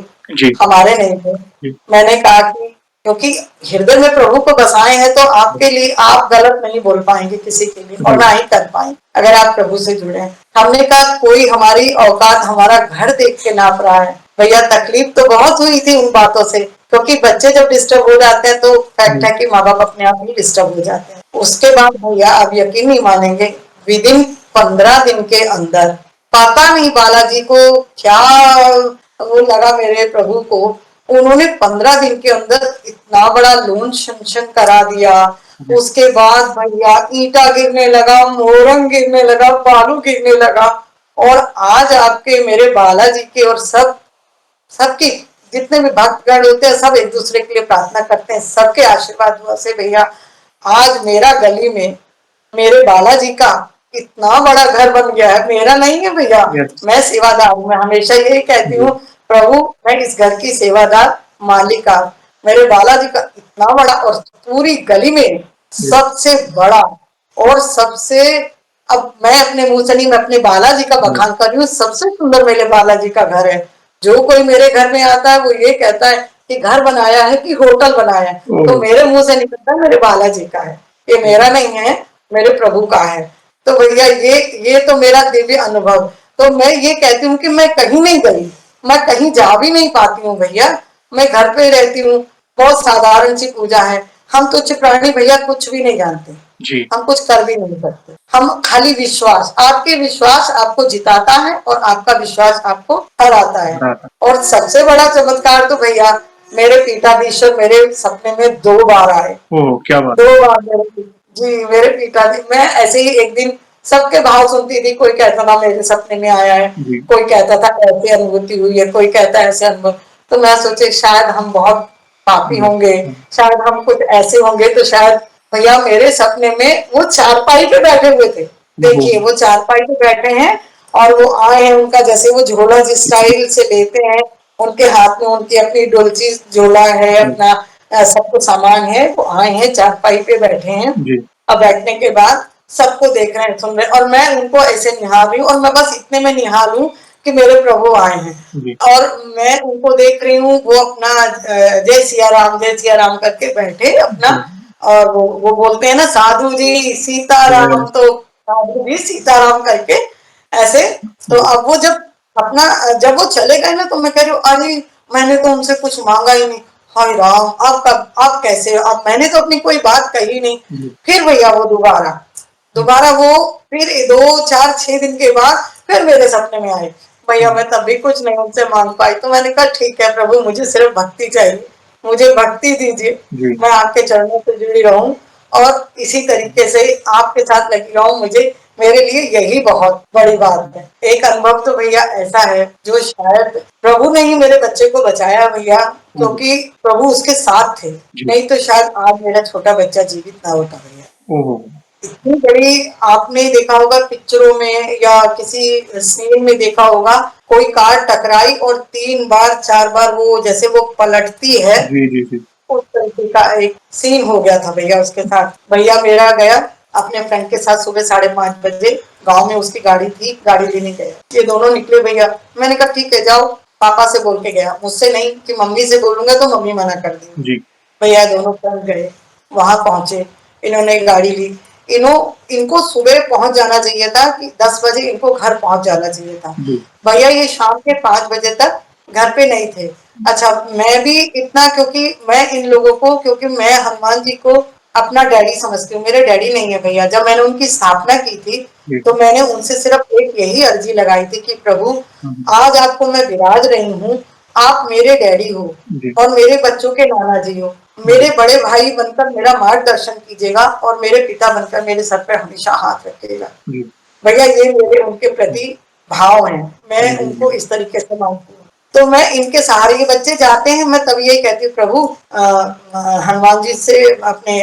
हमारे नहीं थे। मैंने कहा कि क्योंकि हृदय में प्रभु को बसाए हैं तो आपके लिए आप गलत नहीं बोल पाएंगे किसी के लिए, और ना ही कर पाएंगे अगर आप प्रभु से जुड़े हैं। हमने कहा कोई हमारी औकात हमारा घर देख के नाप रहा है। भैया तकलीफ तो बहुत हुई थी उन बातों से, क्योंकि बच्चे जब डिस्टर्ब हो जाते हैं तो फैक्ट है कि माँ बाप अपने आप ही डिस्टर्ब हो जाते हैं। उसके बाद भैया आप यकीन नहीं मानेंगे, विद इन 15 दिन के अंदर, पता नहीं बालाजी को क्या वो लगा मेरे प्रभु को, उन्होंने 15 दिन के अंदर इतना बड़ा लोन सैंक्शन करा दिया। उसके बाद भैया ईटा गिरने लगा, मोरंग गिरने लगा, बालू गिरने लगा। और आज आपके मेरे बालाजी के और सबकी जितने भी भक्तगण होते हैं सब एक दूसरे के लिए प्रार्थना करते हैं, सबके आशीर्वाद हुआ से भैया आज मेरा गली में मेरे बालाजी का इतना बड़ा घर बन गया है। मेरा नहीं है भैया, मैं सेवादार हूँ। मैं हमेशा यही कहती हूँ, प्रभु मैं इस घर की सेवादार मालिका। मेरे बालाजी का इतना बड़ा, और पूरी गली में सबसे बड़ा और सबसे, अब मैं अपने मुंह से नहीं, मैं अपने बालाजी का बखान कर रही हूँ, सबसे सुंदर मेरे बालाजी का घर है। जो कोई मेरे घर में आता है वो ये कहता है कि घर बनाया है कि होटल बनाया है, तो मेरे मुंह से निकलता है मेरे बालाजी का है, ये मेरा नहीं है, मेरे प्रभु का है। तो भैया ये तो मेरा दिव्य अनुभव। तो मैं ये कहती हूँ कि मैं कहीं नहीं गई, मैं कहीं जा भी नहीं पाती हूँ भैया, मैं घर पे रहती हूँ। बहुत साधारण सी पूजा है, हम तुच्छ प्राणी भैया कुछ भी नहीं जानते जी। हम कुछ कर भी नहीं सकते। हम खाली विश्वास, आपके विश्वास आपको जिताता है और आपका विश्वास आपको हराता है। और सबसे बड़ा चमत्कार तो भैया मेरे पीठाधीश्वर मेरे सपने में 2 बार आए। ओह क्या बात। 2 बार मेरे पीठाधीश, मैं ऐसे ही एक दिन सबके भाव सुनती थी, कोई कहता था मेरे सपने में आया है, कोई कहता था ऐसी अनुभूति हुई है, कोई कहता है ऐसे अनुभव। तो मैं सोचे शायद हम बहुत पापी होंगे, शायद हम कुछ ऐसे होंगे, तो शायद भैया मेरे सपने में वो चारपाई पे बैठे हुए थे। देखिए वो चारपाई पे बैठे हैं और वो आए हैं, उनका जैसे वो झोला जिस स्टाइल से लेते हैं, उनके हाथ में उनकी अपनी डोलची झोला है, अपना सब कुछ सामान है, वो आए हैं चारपाई पे बैठे हैं। अब बैठने के बाद सबको देख रहे हैं, सुन रहे हैं, और मैं उनको ऐसे निहार रही हूँ, और मैं बस इतने में निहार हूँ कि मेरे प्रभु आए हैं और मैं उनको देख रही हूँ। वो अपना जय सिया राम करके बैठे अपना, और वो बोलते हैं ना साधु जी सीताराम, तो साधु जी सीताराम करके ऐसे। तो अब वो जब वो चले गए ना, तो मैं कह रही हूँ अरे मैंने तो उनसे कुछ मांगा ही नहीं, हाय राम आप कैसे, अब मैंने तो अपनी कोई बात कही नहीं। फिर भैया वो दोबारा वो फिर 2 4 6 दिन के बाद फिर मेरे सपने में आए भैया। मैं तब भी कुछ नहीं उनसे मांग पाई, तो मैंने कहा ठीक है प्रभु, मुझे सिर्फ भक्ति चाहिए, मुझे भक्ति दीजिए, मैं आपके चरणों से जुड़ी रहूं और इसी तरीके से आपके साथ लगी रहूं। मुझे मेरे लिए यही बहुत बड़ी बात है। एक अनुभव तो भैया ऐसा है जो शायद प्रभु ने ही मेरे बच्चे को बचाया भैया, क्योंकि प्रभु उसके साथ थे, नहीं तो शायद आज मेरा छोटा बच्चा जीवित ना होता भैया। इतनी बड़ी, आपने देखा होगा पिक्चरों में या किसी सीन में देखा होगा, कोई कार टकराई और 3 बार 4 बार वो जैसे वो पलटती है, उस तरीके का एक सीन हो गया था भैया उसके साथ। भैया मेरा गया अपने फ्रेंड के साथ सुबह 5:30 बजे, गांव में उसकी गाड़ी थी, गाड़ी लेने गया, ये दोनों निकले भैया। मैंने कहा ठीक है जाओ, पापा से बोल के गया, मुझसे नहीं कि मम्मी से बोलूंगा तो मम्मी मना कर देगी। जी, भैया दोनों फ्रेंड गए, वहां पहुंचे, इन्होंने गाड़ी ली, इनको सुबह पहुंच जाना चाहिए था कि 10 बजे इनको घर पहुंच जाना चाहिए था। जी, भैया ये शाम के 5 बजे तक घर पे नहीं थे। अच्छा, मैं भी इतना, क्योंकि मैं इन लोगों को, क्योंकि मैं हनुमान जी को अपना डैडी समझती हूँ, मेरे डैडी नहीं है भैया। जब मैंने उनकी स्थापना की थी जी, तो मैंने उनसे सिर्फ एक यही अर्जी लगाई थी कि प्रभु हुँ, आज आपको मैं विराज रही हूँ, आप मेरे डैडी हो जी, और मेरे बच्चों के नाना जी हो, मेरे जी, बड़े भाई बनकर मेरा मार्गदर्शन कीजिएगा और मेरे पिता बनकर मेरे सर पे हमेशा हाथ रखिएगा। जी, भैया ये मेरे उनके प्रति भाव हैं, मैं जी, उनको इस तरीके से मानती हूँ। तो मैं इनके सहारे, ये बच्चे जाते हैं, मैं तब यही कहती हूँ प्रभु हनुमान जी से, अपने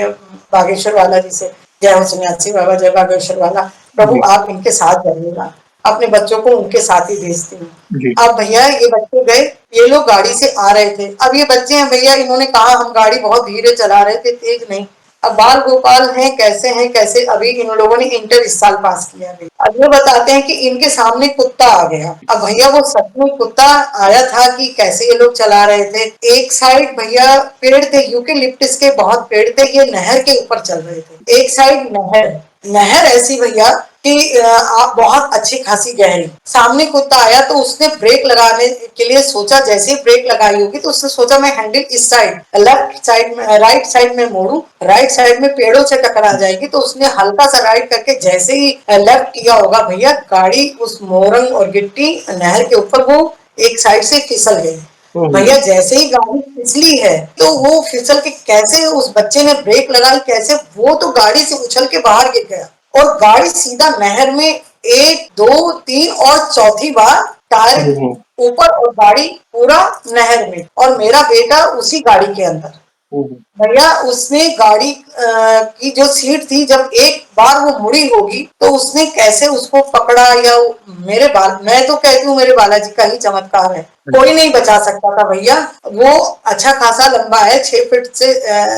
बागेश्वर वाला जी से, जय हो सन्यासी बाबा, जय बागेश्वर वाला, प्रभु जी, आप इनके साथ जाइएगा, अपने बच्चों को उनके साथ ही भेजती हूँ। जी, अब भैया ये बच्चे गए, ये लोग गाड़ी से आ रहे थे। अब ये बच्चे हैं भैया, इन्होंने कहा हम गाड़ी बहुत धीरे चला रहे थे, तेज नहीं। अब बाल गोपाल हैं कैसे, अभी इन लोगों ने इंटर इस साल पास किया है। अब ये बताते हैं कि इनके सामने कुत्ता आ गया। अब भैया वो सच में कुत्ता आया था कि कैसे ये लोग चला रहे थे। एक साइड भैया पेड़ थे, यूकेलिप्टस के बहुत पेड़ थे, ये नहर के ऊपर चल रहे थे। एक साइड नहर, नहर ऐसी भैया कि आप बहुत अच्छी खासी गहरी। सामने कुत्ता आया तो उसने ब्रेक लगाने के लिए सोचा, जैसे ही ब्रेक लगाई होगी तो उसने सोचा मैं हैंडल इस साइड, लेफ्ट साइड में, राइट साइड में मोड़ू, राइट साइड में पेड़ों से टकरा जाएगी। तो उसने हल्का सा राइट करके जैसे ही लेफ्ट किया होगा भैया, गाड़ी उस मोरंग और गिट्टी नहर के ऊपर वो एक साइड से फिसल गई। ओह! भैया जैसे ही गाड़ी फिसली है तो वो फिसल के, कैसे उस बच्चे ने ब्रेक लगाई, कैसे वो तो गाड़ी से उछल के बाहर गिर गया और गाड़ी सीधा नहर में, एक दो तीन और चौथी बार टायर ओहो! ऊपर और गाड़ी पूरा नहर में, और मेरा बेटा उसी गाड़ी के अंदर। ओहो! भैया उसने गाड़ी की जो सीट थी, जब एक बार वो मुड़ी होगी तो उसने कैसे उसको पकड़ा, या मेरे बाल, मैं तो कहती हूँ मेरे बालाजी का ही चमत्कार है, कोई नहीं बचा सकता था भैया। वो अच्छा खासा लंबा है, 6 फीट से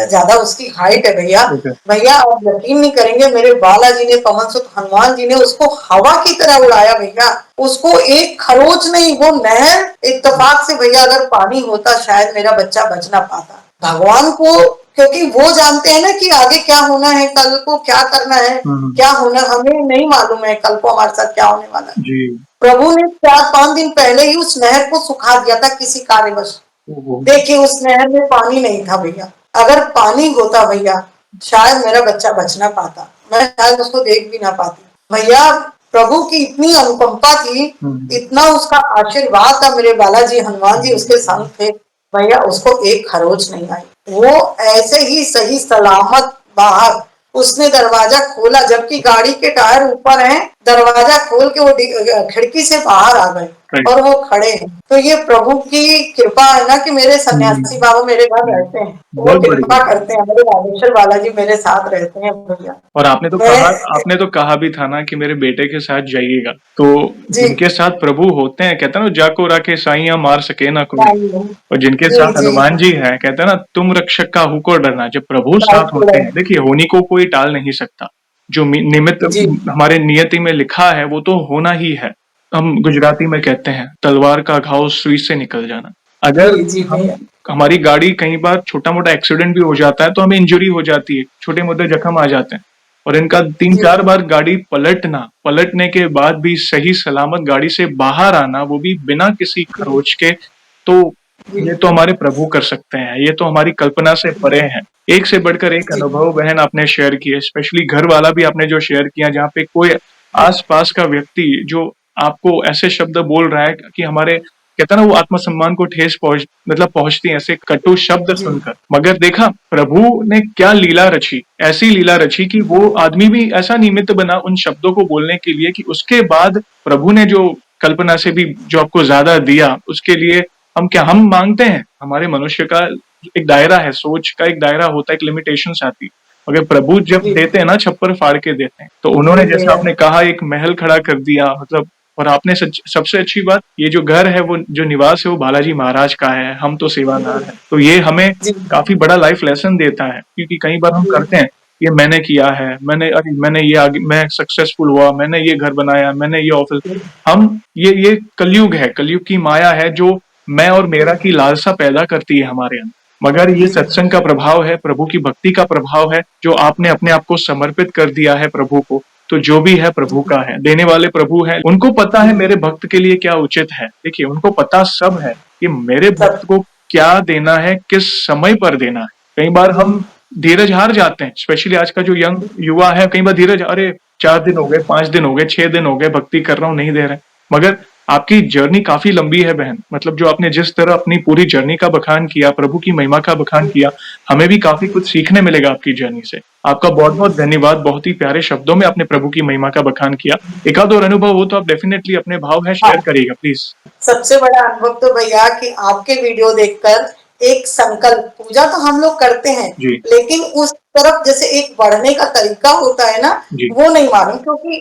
ज्यादा उसकी हाइट है भैया। ओके, भैया आप यकीन नहीं करेंगे, मेरे बालाजी ने, पवन सुत हनुमान जी ने उसको हवा की तरह उड़ाया भैया। उसको एक खरोच नहीं, वो नहर इत्तेफाक से भैया, अगर पानी होता शायद मेरा बच्चा बच ना पाता। भगवान को, क्योंकि वो जानते हैं ना कि आगे क्या होना है, कल को क्या करना है, हुँ, हुँ, क्या होना हमें नहीं मालूम है, कल को हमारे साथ क्या होने वाला है। जी, प्रभु ने 4-5 दिन पहले ही उस नहर को सुखा दिया था किसी कारणवश। ओहो! देखिए उस नहर में पानी नहीं था भैया, अगर पानी होता भैया शायद मेरा बच्चा बच ना पाता, मैं शायद उसको देख भी ना पाती भैया। प्रभु की इतनी अनुकंपा थी, हुँ, इतना उसका आशीर्वाद था, मेरे बालाजी हनुमान जी उसके संग थे भैया, उसको एक खरोच नहीं आई। वो ऐसे ही सही सलामत बाहर, उसने दरवाजा खोला जबकि गाड़ी के टायर ऊपर हैं, दरवाजा खोल के वो खिड़की से बाहर आ गए राइट, और वो खड़े हैं। तो ये प्रभु की कृपा है ना कि मेरे हुँ, सन्यासी बाबा मेरे घर हुँ, रहते हैं, वो बहुत कृपा बढ़िया। करते हैं, मेरे बागेश्वर बालाजी मेरे साथ रहते हैं भैया। और मैं आपने तो कहा भी था ना कि मेरे बेटे के साथ जाइएगा, तो जी जिनके साथ प्रभु होते हैं, कहते हैं ना, जाको राखे साइयाँ मार सके ना कोई। और जिनके जी साथ जी हनुमान जी हैं, कहते हैं ना, तुम रक्षक काहू को डरना। जब प्रभु साथ होते हैं, देखिए होनी को कोई टाल नहीं सकता। जो निमित्त जी हमारे नियति में लिखा है वो तो होना ही है। हम गुजराती में कहते हैं, तलवार का घाव सुई से निकल जाना। अगर जी जी हम भैया हमारी गाड़ी कई बार छोटा मोटा एक्सीडेंट भी हो जाता है तो हमें इंजरी हो जाती है, छोटे मोटे जख्म आ जाते हैं, और इनका तीन जी चार बार गाड़ी पलटने के बाद भी सही सलामत गाड़ी से बाहर आना, वो भी बिना किसी जी खरोच के, तो जी ये तो हमारे प्रभु कर सकते हैं, ये तो हमारी कल्पना से परे है। एक से बढ़कर एक जी अनुभव बहन आपने शेयर किए, स्पेशली घर वाला भी आपने जो शेयर किया, जहाँ पे कोई आस पास का व्यक्ति जो आपको ऐसे शब्द बोल रहा है कि हमारे, कहता है ना, वो आत्मसम्मान को ठेस पहुंचती है ऐसे कटु शब्द जी सुनकर। मगर देखा प्रभु ने क्या लीला रची, ऐसी लीला रची कि वो आदमी भी ऐसा निमित्त बना उन शब्दों को बोलने के लिए, कि उसके बाद प्रभु ने जो कल्पना से भी जो आपको ज्यादा दिया, उसके लिए हम मांगते हैं, हमारे मनुष्य का एक दायरा है, सोच का एक दायरा होता है, एक लिमिटेशंस आती है। मगर प्रभु जब जी देते हैं ना, छप्पर फाड़ के देते हैं। तो जी उन्होंने, जैसा भैया आपने कहा, एक महल खड़ा कर दिया, मतलब और आपने सबसे अच्छी बात, ये जो घर है, वो जो निवास है, वो बालाजी महाराज का है, हम तो सेवादार हैं। तो ये हमें जी काफ़ी बड़ा लाइफ लेसन देता है, क्योंकि कई बार हम जी करते हैं, ये मैंने किया है, मैंने ये आगे मैं सक्सेसफुल हुआ, मैंने ये घर बनाया, मैंने ये ऑफ़िस। हम ये कलयुग है, कलयुग की माया है जो मैं और मेरा की लालसा पैदा करती है हमारे अंदर। मगर ये सत्संग का प्रभाव है, प्रभु की भक्ति का प्रभाव है, जो आपने अपने आप को समर्पित कर दिया है प्रभु को, तो जो भी है प्रभु का है, देने वाले प्रभु हैं। उनको पता है मेरे भक्त के लिए क्या उचित है। देखिए, उनको पता सब है कि मेरे सब भक्त को क्या देना है, किस समय पर देना है। कई बार जी हम धीरज हार जाते हैं, स्पेशली आज का जो यंग युवा है, कई बार धीरज, अरे 4 दिन हो गए, 5 दिन हो गए, 6 दिन हो गए, भक्ति कर रहा हूँ, नहीं दे रहे। मगर आपकी जर्नी काफ़ी लंबी है बहन, मतलब जो आपने जिस तरह अपनी पूरी जर्नी का बखान किया, प्रभु की महिमा का बखान किया, हमें भी काफ़ी कुछ सीखने मिलेगा आपकी जर्नी से। आपका बहुत-बहुत धन्यवाद, बहुत ही प्यारे शब्दों में आपने प्रभु की महिमा का बखान किया। एक आध और अनुभव हो तो आप डेफिनिटली अपने भाव है शेयर हाँ, करिएगा प्लीज़। सबसे बड़ा अनुभव तो भैया कि आपके वीडियो देखकर एक संकल्प, पूजा तो हम लोग करते हैं, जी, लेकिन उस तरफ जैसे एक बढ़ने का तरीका होता है ना, जी, वो नहीं मालूम, क्योंकि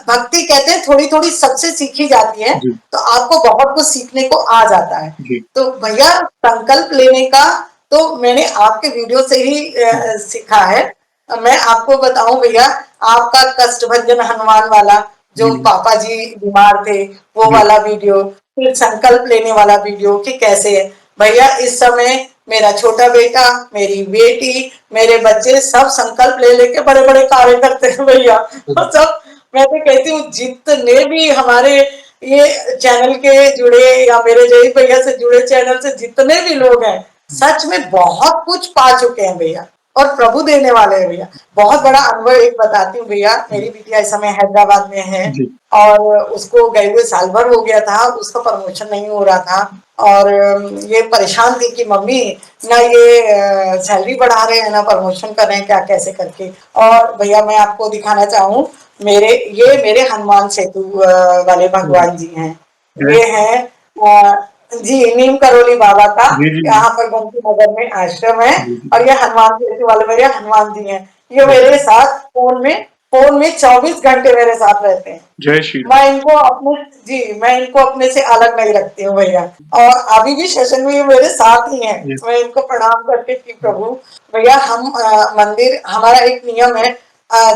भक्ति कहते हैं थोड़ी थोड़ी सबसे सीखी जाती है, जी, तो आपको बहुत कुछ सीखने को आ जाता है। जी, तो भैया संकल्प लेने का तो मैंने आपके वीडियो से ही सीखा है। मैं आपको बताऊं भैया, आपका कष्टभंजन हनुमान वाला, जी, जो पापा जी बीमार थे, वो जी, वाला वीडियो, फिर संकल्प लेने वाला वीडियो कि कैसे है भैया। इस समय मेरा छोटा बेटा, मेरी बेटी, मेरे बच्चे सब संकल्प ले लेके बड़े बड़े कार्य करते हैं भैया। और सब, मैं तो कहती हूँ जितने भी हमारे ये चैनल के जुड़े या मेरे जय भैया से जुड़े चैनल से जितने भी लोग हैं, सच में बहुत कुछ पा चुके हैं भैया, और प्रभु देने वाले हैं भैया। बहुत बड़ा अनुभव एक बताती हूँ भैया। मेरी बिटिया इस समय हैदराबाद में है, जी, और उसको गए हुए साल भर हो गया था, उसका प्रमोशन नहीं हो रहा था, और ये परेशान थी कि मम्मी ना ये सैलरी बढ़ा रहे हैं ना प्रमोशन कर रहे हैं, क्या कैसे करके। और भैया मैं आपको दिखाना चाहूँ, ये मेरे हनुमान सेतु वाले भगवान जी हैं। जय ये है जी नीम करोली बाबा का, जी, जी, जी, यहाँ पर गोमती नगर में आश्रम है। जी, जी, और ये हनुमान सेतु वाले मेरे हनुमान जी हैं। ये जय मेरे साथ फोन में 24 घंटे मेरे साथ रहते हैं। जय श्री राम। मैं इनको अपने से अलग नहीं रखती हूँ भैया। और अभी भी सेशन में ये मेरे साथ ही हैं। जी, मैं इनको प्रणाम करके कि प्रभु, भैया हम मंदिर, हमारा एक नियम है,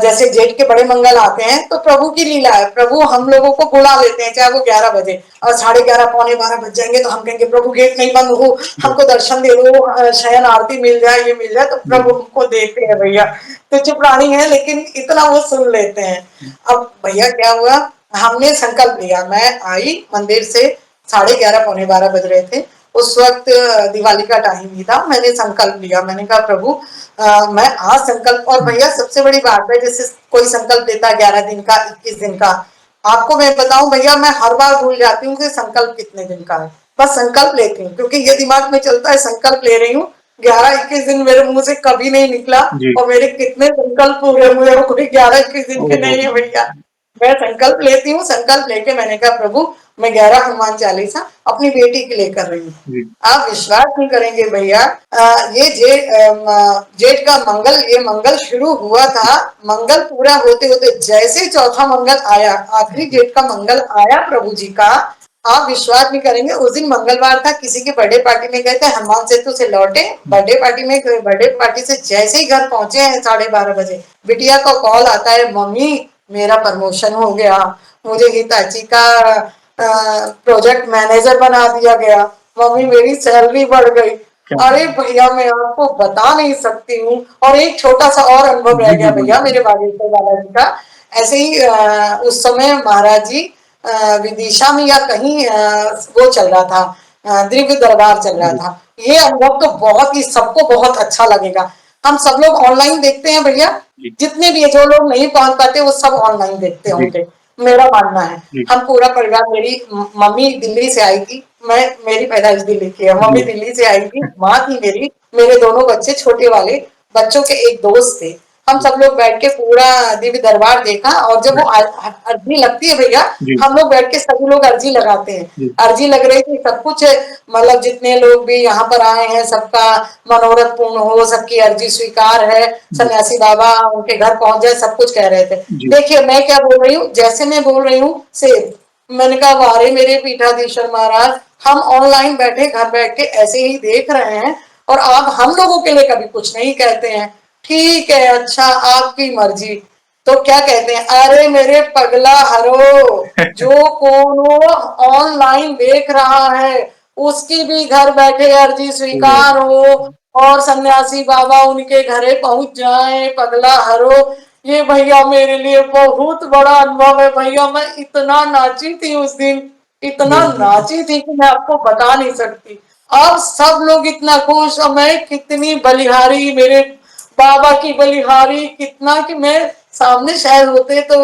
जैसे जेठ के बड़े मंगल आते हैं तो प्रभु की लीला है, प्रभु हम लोगों को बुला लेते हैं, चाहे वो 11 बजे और 11:30 11:45 बज जाएंगे तो हम कहेंगे प्रभु गेट नहीं बंद हो, जी, हमको दर्शन दे दो, शयन आरती मिल जाए, ये मिल जाए, तो जी, प्रभु हमको देते हैं भैया। तुच्छ प्राणी है लेकिन इतना वो सुन लेते हैं। अब भैया क्या हुआ, हमने संकल्प लिया, मैं आई मंदिर से 11:30 11:45 बज रहे थे उस वक्त, दिवाली का टाइम भी था। मैंने संकल्प लिया, मैंने कहा प्रभु मैं आज संकल्प, और भैया सबसे बड़ी बात है, जैसे कोई संकल्प लेता है 11 दिन का, 21 दिन का, आपको मैं बताऊं भैया, मैं हर बार भूल जाती हूँ कि संकल्प कितने दिन का है। बस संकल्प लेती हूँ, क्योंकि ये दिमाग में चलता है संकल्प ले रही हूँ। 11 21 दिन मेरे मुंह से कभी नहीं निकला, जी, और मेरे कितने संकल्प पूरे हुए वो कोई 11 21 दिन के ओहो! नहीं है भैया। मैं संकल्प लेती हूँ, संकल्प लेके मैंने कहा प्रभु मैं 11 हनुमान चालीसा अपनी बेटी के लिए कर रही हूँ। जी, आप विश्वास नहीं करेंगे भैया, ये जेठ का मंगल, ये मंगल शुरू हुआ था, मंगल पूरा होते होते जैसे चौथा मंगल आया, आखिरी जेठ का मंगल आया प्रभु जी का, आप विश्वास नहीं करेंगे, उस दिन मंगलवार था, किसी की बर्थडे पार्टी में गए थे, हनुमान सेतु से लौटे, बर्थडे पार्टी से जैसे ही घर पहुंचे हैं 12:30 बजे, बिटिया का कॉल आता है, मम्मी मेरा प्रमोशन हो गया, मुझे हिताची का प्रोजेक्ट मैनेजर बना दिया गया, मम्मी मेरी सैलरी बढ़ गई। क्या अरे भैया मैं आपको बता नहीं सकती हूँ। और एक छोटा सा और अनुभव रह जी, जी, गया बोलिए, भैया बोलिए। मेरे बागेश्वर बाबा जी का। ऐसे ही उस समय महाराज जी विदिशा में या कहीं वो चल रहा था, दिव्य दरबार चल रहा जी, था। ये अनुभव तो बहुत ही, सबको बहुत अच्छा लगेगा। हम सब लोग ऑनलाइन देखते हैं भैया, जी, जितने भी है, जो लोग नहीं पहुंच पाते वो सब ऑनलाइन देखते जी, होंगे, मेरा मानना है। जी, हम पूरा परिवार, मेरी मम्मी दिल्ली से आई थी, मेरी पैदाइश दिल्ली की है, मम्मी जी, दिल्ली से आई थी, माँ थी मेरी, मेरे दोनों बच्चे छोटे वाले, बच्चों के एक दोस्त थे। हम जी, सब लोग बैठ के पूरा दिव्य दरबार देखा, और जब वो अर्जी लगती है भैया, जी, हम लोग बैठ के सभी लोग अर्जी लगाते हैं। जी, अर्जी लग रही थी, सब कुछ मतलब जितने लोग भी यहाँ पर आए हैं सबका मनोरथ पूर्ण हो, सबकी अर्जी स्वीकार है, जी, सन्यासी बाबा उनके घर पहुंच जाए, सब कुछ कह रहे थे। जी, देखिए मैं क्या बोल रही हूँ, जैसे मैं बोल रही हूँ सेव, मैंने कहा वारे मेरे पीठाधीश्वर महाराज, हम ऑनलाइन बैठे घर बैठ के ऐसे ही देख रहे हैं और आप हम लोगों के लिए कभी कुछ नहीं कहते हैं। ठीक है, अच्छा आपकी मर्जी। तो क्या कहते हैं, अरे मेरे पगला हरो, जो कोनो ऑनलाइन देख रहा है उसकी भी घर बैठे अर्जी स्वीकार हो और सन्यासी बाबा उनके घरे पहुंच जाए, पगला हरो। ये भैया मेरे लिए बहुत बड़ा अनुभव है भैया। मैं इतना नाची थी उस दिन, इतना बिल्कुल। नाची थी कि मैं आपको बता नहीं सकती। अब सब लोग इतना खुश और मैं कितनी बलिहारी, मेरे बाबा की बलिहारी कितना कि मैं सामने शायद होते तो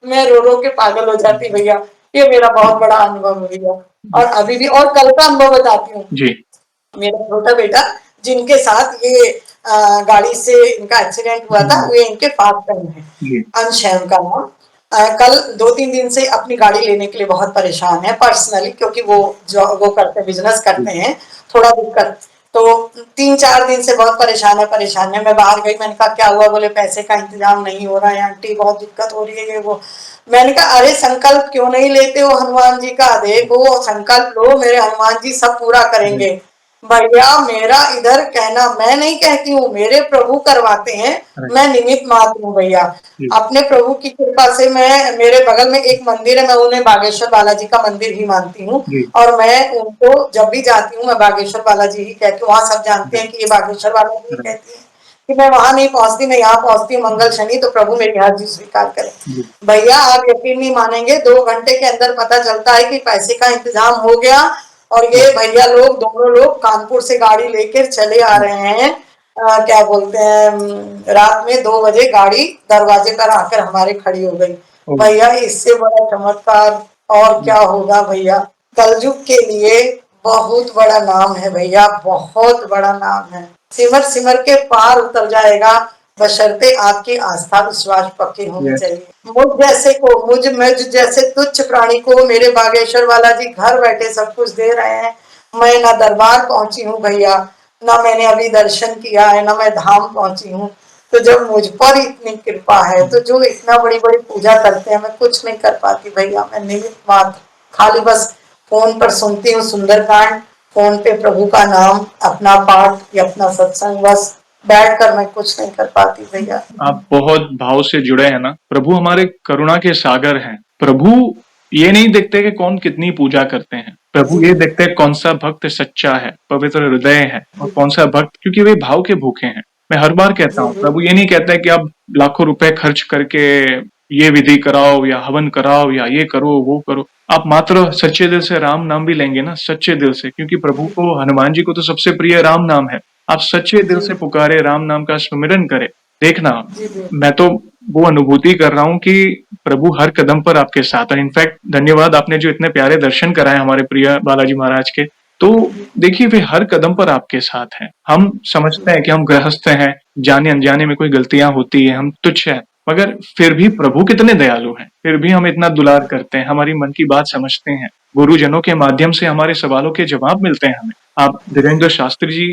मैं रो रो के पागल हो जाती भैया। ये मेरा बहुत बड़ा अनुभव है भैया। और अभी भी, और कल का अनुभव बताती हूँ। जी, मेरा छोटा बेटा जिनके साथ ये गाड़ी से इनका एक्सीडेंट हुआ था, वे इनके फादर हैं, जी, अंश है उनका नाम। कल 2-3 दिन से अपनी गाड़ी लेने के लिए बहुत परेशान है पर्सनली, क्योंकि वो करते बिजनेस करते हैं, थोड़ा दिक्कत। तो 3-4 दिन से बहुत परेशान है। मैं बाहर गई, मैंने कहा क्या हुआ, बोले पैसे का इंतजाम नहीं हो रहा है आंटी, बहुत दिक्कत हो रही है ये वो। मैंने कहा अरे संकल्प क्यों नहीं लेते हो हनुमान जी का, देखो संकल्प लो, मेरे हनुमान जी सब पूरा करेंगे। भैया मेरा इधर कहना, मैं नहीं कहती हूँ, मेरे प्रभु करवाते हैं, मैं निमित्त मात्र हूँ भैया। जी, अपने प्रभु की कृपा से मैं, मेरे बगल में एक मंदिर है, मैं उन्हें बागेश्वर बालाजी का मंदिर ही मानती हूँ। जी, और मैं उनको जब भी जाती हूँ मैं बागेश्वर बालाजी ही कहती हूँ। वहां सब जानते हैं कि ये बागेश्वर बालाजी ही कहती है, कि मैं वहां नहीं पहुंचती, मैं यहाँ पहुंचती हूँ मंगल शनि, तो प्रभु मेरी हाजिरी स्वीकार करें। जी, भैया आप यकीन नहीं मानेंगे, 2 घंटे के अंदर पता चलता है कि पैसे का इंतजाम हो गया। और ये भैया लोग, दोनों लोग कानपुर से गाड़ी लेकर चले आ रहे हैं। क्या बोलते हैं, रात में 2 बजे गाड़ी दरवाजे पर आकर हमारे खड़ी हो गई। ओ, भैया इससे बड़ा चमत्कार और क्या होगा भैया। कलयुग के लिए बहुत बड़ा नाम है भैया, बहुत बड़ा नाम है। सिमर सिमर के पार उतर जाएगा, बशर्ते आपकी आस्था विश्वास पक्की होनी यस, चाहिए। मुझ जैसे तुच्छ प्राणी को मेरे बागेश्वर वाला जी घर बैठे सब कुछ दे रहे हैं। मैं ना दरबार पहुंची हूँ भैया, ना मैंने अभी दर्शन किया है, ना मैं धाम पहुंची हूँ। तो जब मुझ पर इतनी कृपा है, तो जो इतना बड़ी बड़ी पूजा करते हैं, मैं कुछ नहीं कर पाती भैया, मैं निमित्त मात्र, खाली बस फोन पर सुनती हूँ सुंदरकांड, फोन पे प्रभु का नाम, अपना पाठ या अपना सत्संग, बस बैठकर मैं कुछ नहीं कर पाती भैया। आप बहुत भाव से जुड़े हैं ना। प्रभु हमारे करुणा के सागर हैं। प्रभु ये नहीं देखते कि कौन कितनी पूजा करते हैं। प्रभु ये देखते हैं कौन सा भक्त सच्चा है, पवित्र हृदय है, और कौन सा भक्त, क्योंकि वे भाव के भूखे हैं। मैं हर बार कहता जी हूँ, जी प्रभु ये नहीं कहता है कि आप लाखों रुपए खर्च करके ये विधि कराओ या हवन कराओ या ये करो वो करो। आप मात्र सच्चे दिल से राम नाम भी लेंगे ना, सच्चे दिल से, क्योंकि प्रभु को, हनुमान जी को तो सबसे प्रिय राम नाम है। आप सच्चे दिल जी से पुकारे, राम नाम का स्मरण करें। देखना, जी जी मैं तो वो अनुभूति कर रहा हूँ कि प्रभु हर कदम पर आपके साथ है। इनफैक्ट धन्यवाद, आपने जो इतने प्यारे दर्शन कराए हमारे प्रिय बालाजी महाराज के। तो देखिए, वे हर कदम पर आपके साथ हैं। हम समझते हैं कि हम गृहस्थ हैं, जाने अनजाने में कोई गलतियां होती है, हम तुच्छ हैं, मगर फिर भी प्रभु कितने दयालु हैं, फिर भी हम इतना दुलार करते हैं, हमारी मन की बात समझते हैं। गुरुजनों के माध्यम से हमारे सवालों के जवाब मिलते हैं हमें। आप धीरेन्द्र शास्त्री जी,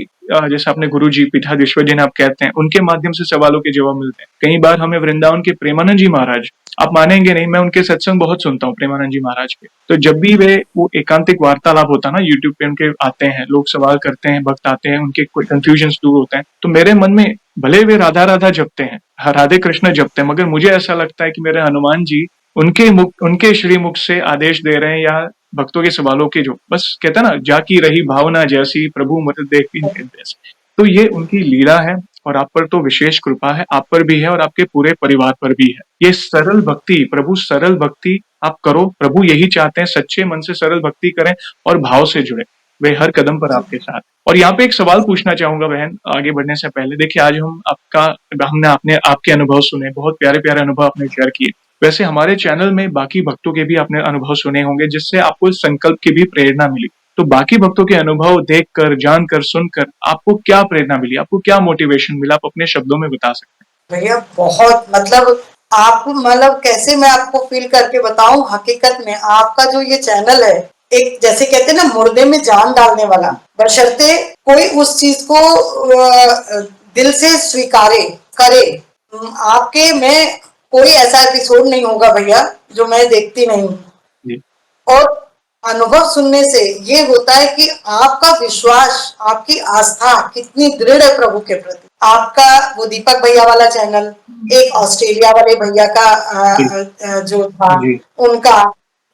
जैसे अपने गुरु जी पीठाधीश्वर जी ने आप कहते हैं, उनके माध्यम से सवालों के जवाब मिलते हैं। कई बार हमें वृंदावन के प्रेमानंद जी महाराज, आप मानेंगे नहीं, मैं उनके सत्संग बहुत सुनता हूँ प्रेमानंद जी महाराज के। तो जब भी वे वो एकांतिक वार्तालाप होता है ना, यूट्यूब पे उनके आते हैं, लोग सवाल करते हैं, भक्त आते हैं, उनके कोई कंफ्यूजन दूर होते हैं, तो मेरे मन में, भले वे राधा राधा जपते हैं, राधे कृष्ण जपते हैं, मगर मुझे ऐसा लगता है कि मेरे हनुमान जी उनके श्री मुख से आदेश दे रहे हैं, या भक्तों के सवालों के, जो बस कहते हैं ना, जाकी रही भावना जैसी, प्रभु मत देखी जैसी। तो ये उनकी लीला है, और आप पर तो विशेष कृपा है, आप पर भी है और आपके पूरे परिवार पर भी है। ये सरल भक्ति, प्रभु सरल भक्ति आप करो, प्रभु यही चाहते हैं, सच्चे मन से सरल भक्ति करें और भाव से जुड़े, वे हर कदम पर आपके साथ। और यहाँ पे एक सवाल पूछना चाहूंगा बहन, आगे बढ़ने से पहले। देखिए, आज हमने आपने आपके अनुभव सुने, बहुत प्यारे प्यारे अनुभव आपने शेयर किए। वैसे हमारे चैनल में बाकी भक्तों के भी आपने अनुभव सुने होंगे, जिससे आपको इस संकल्प की भी प्रेरणा मिली। तो बाकी भक्तों के अनुभव देखकर, जानकर, सुनकर आपको क्या प्रेरणा मिली, आपको क्या मोटिवेशन मिला, आप अपने शब्दों में बता सकते भैया, बहुत मतलब, आप मतलब कैसे मैं आपको फील करके बताऊं, हकीकत में आपका जो ये चैनल है, एक जैसे कहते हैं ना मुर्दे में जान डालने वाला, बशर्ते कोई उस चीज को दिल से स्वीकारे, करे। आपके में कोई ऐसा एपिसोड नहीं होगा भैया जो मैं देखती नहीं हूँ। हैं? जी, और अनुभव सुनने से ये होता है कि आपका विश्वास, आपकी आस्था कितनी दृढ़ है प्रभु के प्रति। आपका वो दीपक भैया वाला चैनल, एक ऑस्ट्रेलिया वाले भैया का जी जो था जी उनका,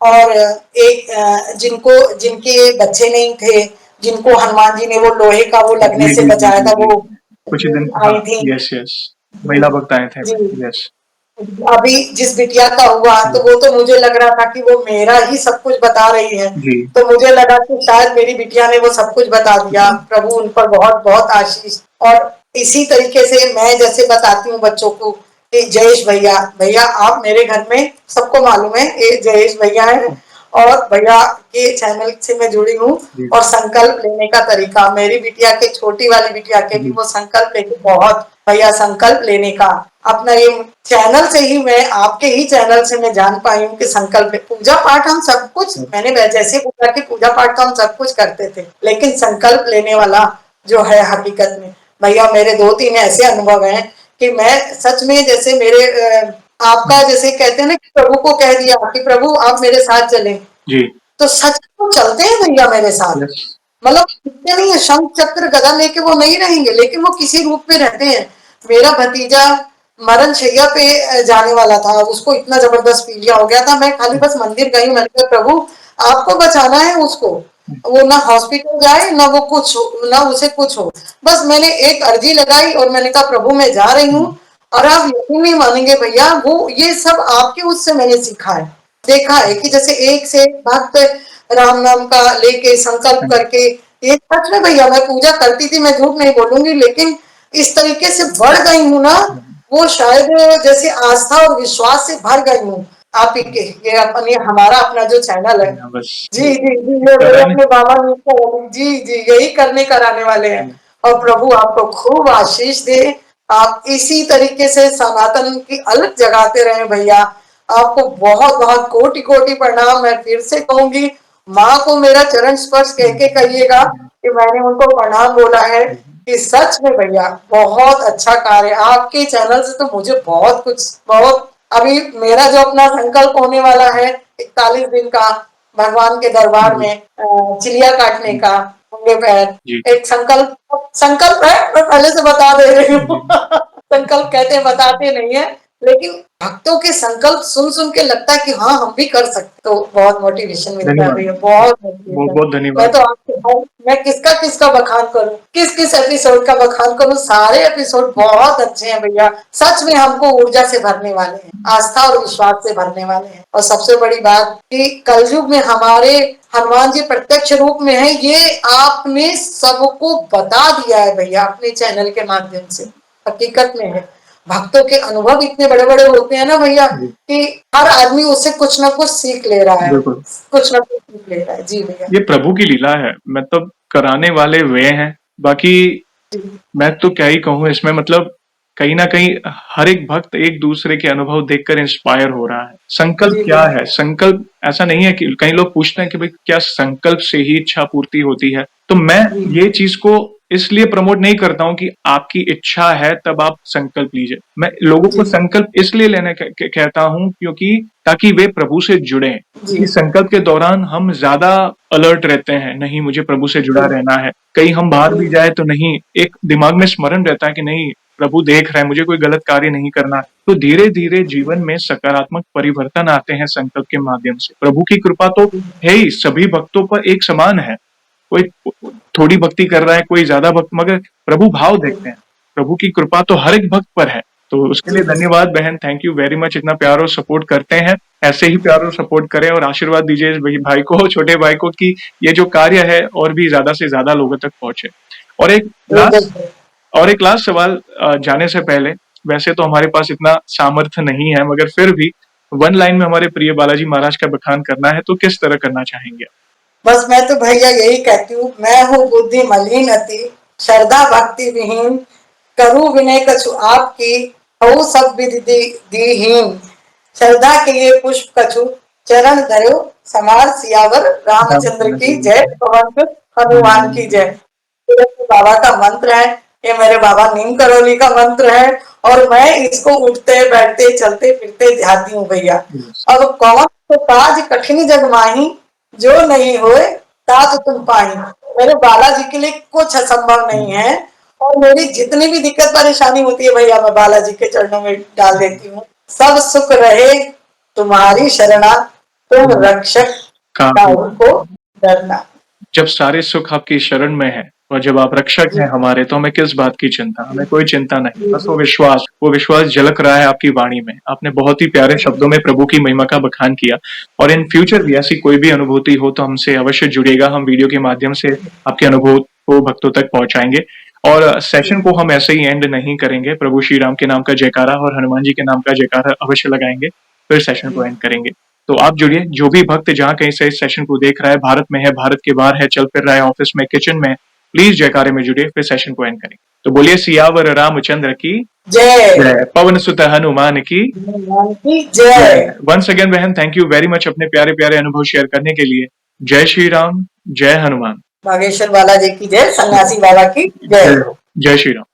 और एक जिनको जिनके बच्चे नहीं थे, जिनको हनुमान जी ने वो लोहे का वो लगने जी से जी जी बचाया जी था, जी वो कुछ ही दिन, हाँ, आई थी। यस यस, महिला वक्त आए थे। जी, यस। अभी जिस बिटिया का हुआ जी तो वो तो मुझे लग रहा था कि वो मेरा ही सब कुछ बता रही है, जी तो मुझे लगा कि शायद मेरी बिटिया ने वो सब कुछ बता दिया। प्रभु उन पर बहुत बहुत आशीष। और इसी तरीके से मैं जैसे बताती हूँ बच्चों को कि जयेश भैया, भैया आप मेरे घर में, सबको मालूम है ये जयेश भैया है, और भैया के चैनल से मैं जुड़ी हूँ। जी और संकल्प लेने का तरीका, मेरी बिटिया के, छोटी वाली बिटिया के भी जी वो संकल्प लेके बहुत, भैया संकल्प लेने का अपना ये चैनल से ही, मैं आपके ही चैनल से मैं जान पाई हूँ कि संकल्प, पूजा पाठ हम सब कुछ, मैंने जैसे पूछा कि पूजा पाठ तो हम सब कुछ करते थे, लेकिन संकल्प लेने वाला जो है हकीकत में, भैया मेरे 2-3 ऐसे अनुभव हैं कि मैं सच में, जैसे मेरे आपका जैसे कहते हैं ना कि प्रभु को कह दिया कि प्रभु आप मेरे साथ चलें, जी तो सच में वो चलते हैं भैया मेरे साथ। यस मतलब इतने नहीं है, शंख चक्र गदा लेके वो नहीं रहेंगे, लेकिन वो किसी रूप में रहते हैं। मेरा भतीजा मरण शैया पे जाने वाला था, उसको इतना जबरदस्त पीलिया हो गया था, मैं खाली बस मंदिर गई, मैंने कहा प्रभु आपको बचाना है उसको, वो ना हॉस्पिटल जाए ना वो कुछ हो, ना उसे कुछ हो, बस मैंने एक अर्जी लगाई और मैंने कहा प्रभु मैं जा रही हूँ। और आप यकीन नहीं मानेंगे भैया, वो ये सब आपके उससे मैंने सीखा है, देखा है कि जैसे एक से एक भक्त राम नाम का लेके संकल्प करके, ये सच में भैया मैं पूजा करती थी, मैं झूठ नहीं बोलूंगी, लेकिन इस तरीके से बढ़ गई हूँ ना, वो शायद जैसे आस्था और विश्वास से भर गई हूँ। आप ही के ये अपने हमारा अपना जो चैनल है, हाँ, बस जी जी जी, ये मेरे कराने। अपने बाबा जी जी यही करने कराने वाले हैं। और प्रभु आपको खूब आशीष दे, आप इसी तरीके से सनातन की अलग जगाते रहे भैया। आपको बहुत बहुत कोटि कोटि प्रणाम। मैं फिर से कहूंगी, माँ को मेरा चरण स्पर्श कह के कहिएगा कि मैंने उनको प्रणाम बोला है, कि सच में भैया बहुत अच्छा कार्य आपके चैनल से, तो मुझे बहुत कुछ, बहुत, अभी मेरा जो अपना संकल्प होने वाला है 41 दिन का भगवान के दरबार जी में चिड़िया काटने का, होंगे पैर, जी एक संकल्प, संकल्प है, मैं पहले से बता दे रही जी हूँ संकल्प कहते हैं, बताते नहीं है, लेकिन भक्तों के संकल्प सुन सुन के लगता है कि हाँ हम भी कर सकते, तो बहुत मोटिवेशन मिलता है धन्यवाद, भैया, बहुत बहुत मोटिवेशन। बहुत मैं धन्यवाद। तो आपके, मैं किसका किसका बखान करूं, किस किस एपिसोड का बखान करूं, सारे एपिसोड बहुत अच्छे हैं भैया, सच में हमको ऊर्जा से भरने वाले हैं, आस्था और विश्वास से भरने वाले हैं। और सबसे बड़ी बात कि कलयुग में हमारे हनुमान जी प्रत्यक्ष रूप में है, ये आपने सबको बता दिया है भैया अपने चैनल के माध्यम से, हकीकत में है। भक्तों के अनुभव इतने बड़े बड़े होते हैं ना भैया, जी कि हर आदमी उससे कुछ ना कुछ सीख ले रहा है, बिल्कुल, कुछ ना कुछ सीख ले रहा है। जी भैया। ये प्रभु की लीला है, मतलब कराने वाले वे हैं, बाकी मैं तो क्या ही कहूँ इसमें, मतलब कहीं ना कहीं हर एक भक्त एक दूसरे के अनुभव देखकर इंस्पायर हो रहा है। संकल्प जी क्या भैया। है? संकल्प ऐसा नहीं है कि कई लोग पूछते हैं कि भाई क्या संकल्प से ही इच्छा पूर्ति होती है, तो मैं जी ये चीज को इसलिए प्रमोट नहीं करता हूँ कि आपकी इच्छा है तब आप संकल्प लीजिए। मैं लोगों को जी संकल्प इसलिए लेने कहता हूँ क्योंकि ताकि वे प्रभु से जुड़े, जी क्योंकि संकल्प के दौरान हम ज्यादा अलर्ट रहते हैं, नहीं मुझे प्रभु से जुड़ा रहना है, कहीं हम बाहर भी जाए तो नहीं, एक दिमाग में स्मरण रहता है कि नहीं प्रभु देख रहे हैं, मुझे कोई गलत कार्य नहीं करना। तो धीरे धीरे जीवन में सकारात्मक परिवर्तन आते हैं संकल्प के माध्यम से। प्रभु की कृपा तो है ही, सभी भक्तों पर एक समान है, कोई थोड़ी भक्ति कर रहा है, कोई ज्यादा भक्त, मगर प्रभु भाव देखते हैं। प्रभु की कृपा तो हर एक भक्त पर है। तो उसके जी लिए धन्यवाद बहन, थैंक यू वेरी मच, इतना प्यार और सपोर्ट करते हैं, ऐसे ही प्यार और सपोर्ट करें और आशीर्वाद दीजिए इस भाई को, छोटे भाई को, कि ये जो कार्य है और भी ज्यादा से ज्यादा लोगों तक पहुंचे। और एक लास्ट बिल्कुल। और एक लास्ट सवाल जाने से पहले, वैसे तो हमारे पास इतना सामर्थ्य नहीं है, मगर फिर भी वन लाइन में हमारे प्रिय बालाजी महाराज का बखान करना है, तो किस तरह करना चाहेंगे? बस मैं तो भैया यही कहती हूँ, मैं हूँ बुद्धि मलिन अति, श्रद्धा भक्ति विहीन, करूँ विनय कछु आपकी, हूँ सब विधि दीहीन, श्रद्धा के ये पुष्प कछु चरण धरो, समार सियावर रामचंद्र की जय, पवन सुत हनुमान की जय। ये मेरे बाबा का मंत्र है, ये मेरे बाबा नीम करौली का मंत्र है, और मैं इसको उठते बैठते चलते फिरते जाती हूँ भैया। अब कौन तो काज कठिन जग माही, जो नहीं होए तात तुम पाई। मेरे बालाजी के लिए कुछ असंभव नहीं है। और मेरी जितनी भी दिक्कत परेशानी होती है भैया, मैं बालाजी के चरणों में डाल देती हूँ। सब सुख रहे तुम्हारी शरणा, तुम रक्षक काहू को डरना। जब सारे सुख आपकी शरण में है और जब आप रक्षक हैं हमारे, तो हमें किस बात की चिंता? हमें कोई चिंता नहीं, बस वो विश्वास झलक रहा है आपकी वाणी में। आपने बहुत ही प्यारे शब्दों में प्रभु की महिमा का बखान किया। और इन फ्यूचर भी ऐसी कोई भी अनुभूति हो तो हमसे अवश्य जुड़िएगा। हम वीडियो के माध्यम से आपके अनुभव को भक्तों तक पहुंचाएंगे। और सेशन को हम ऐसे ही एंड नहीं करेंगे। प्रभु श्री राम के नाम का जयकारा और हनुमान जी के नाम का जयकारा अवश्य लगाएंगे, फिर सेशन को एंड करेंगे। तो आप जुड़िए, जो भी भक्त जहां कहीं से इस सेशन को देख रहा है, भारत में है, भारत के बाहर है, चल फिर रहा है, ऑफिस में, किचन में, प्लीज जयकारे में जुड़िए, फिर सेशन को एंड करेंगे। तो बोलिए सियावर रामचंद्र की जय। पवन सुत हनुमान की जय। वंस अगेन बहन, थैंक यू वेरी मच अपने प्यारे प्यारे अनुभव शेयर करने के लिए। जय श्री राम, जय हनुमान। बागेश्वर बालाजी की जय, सन्यासी बाबा की जय। जय श्री राम।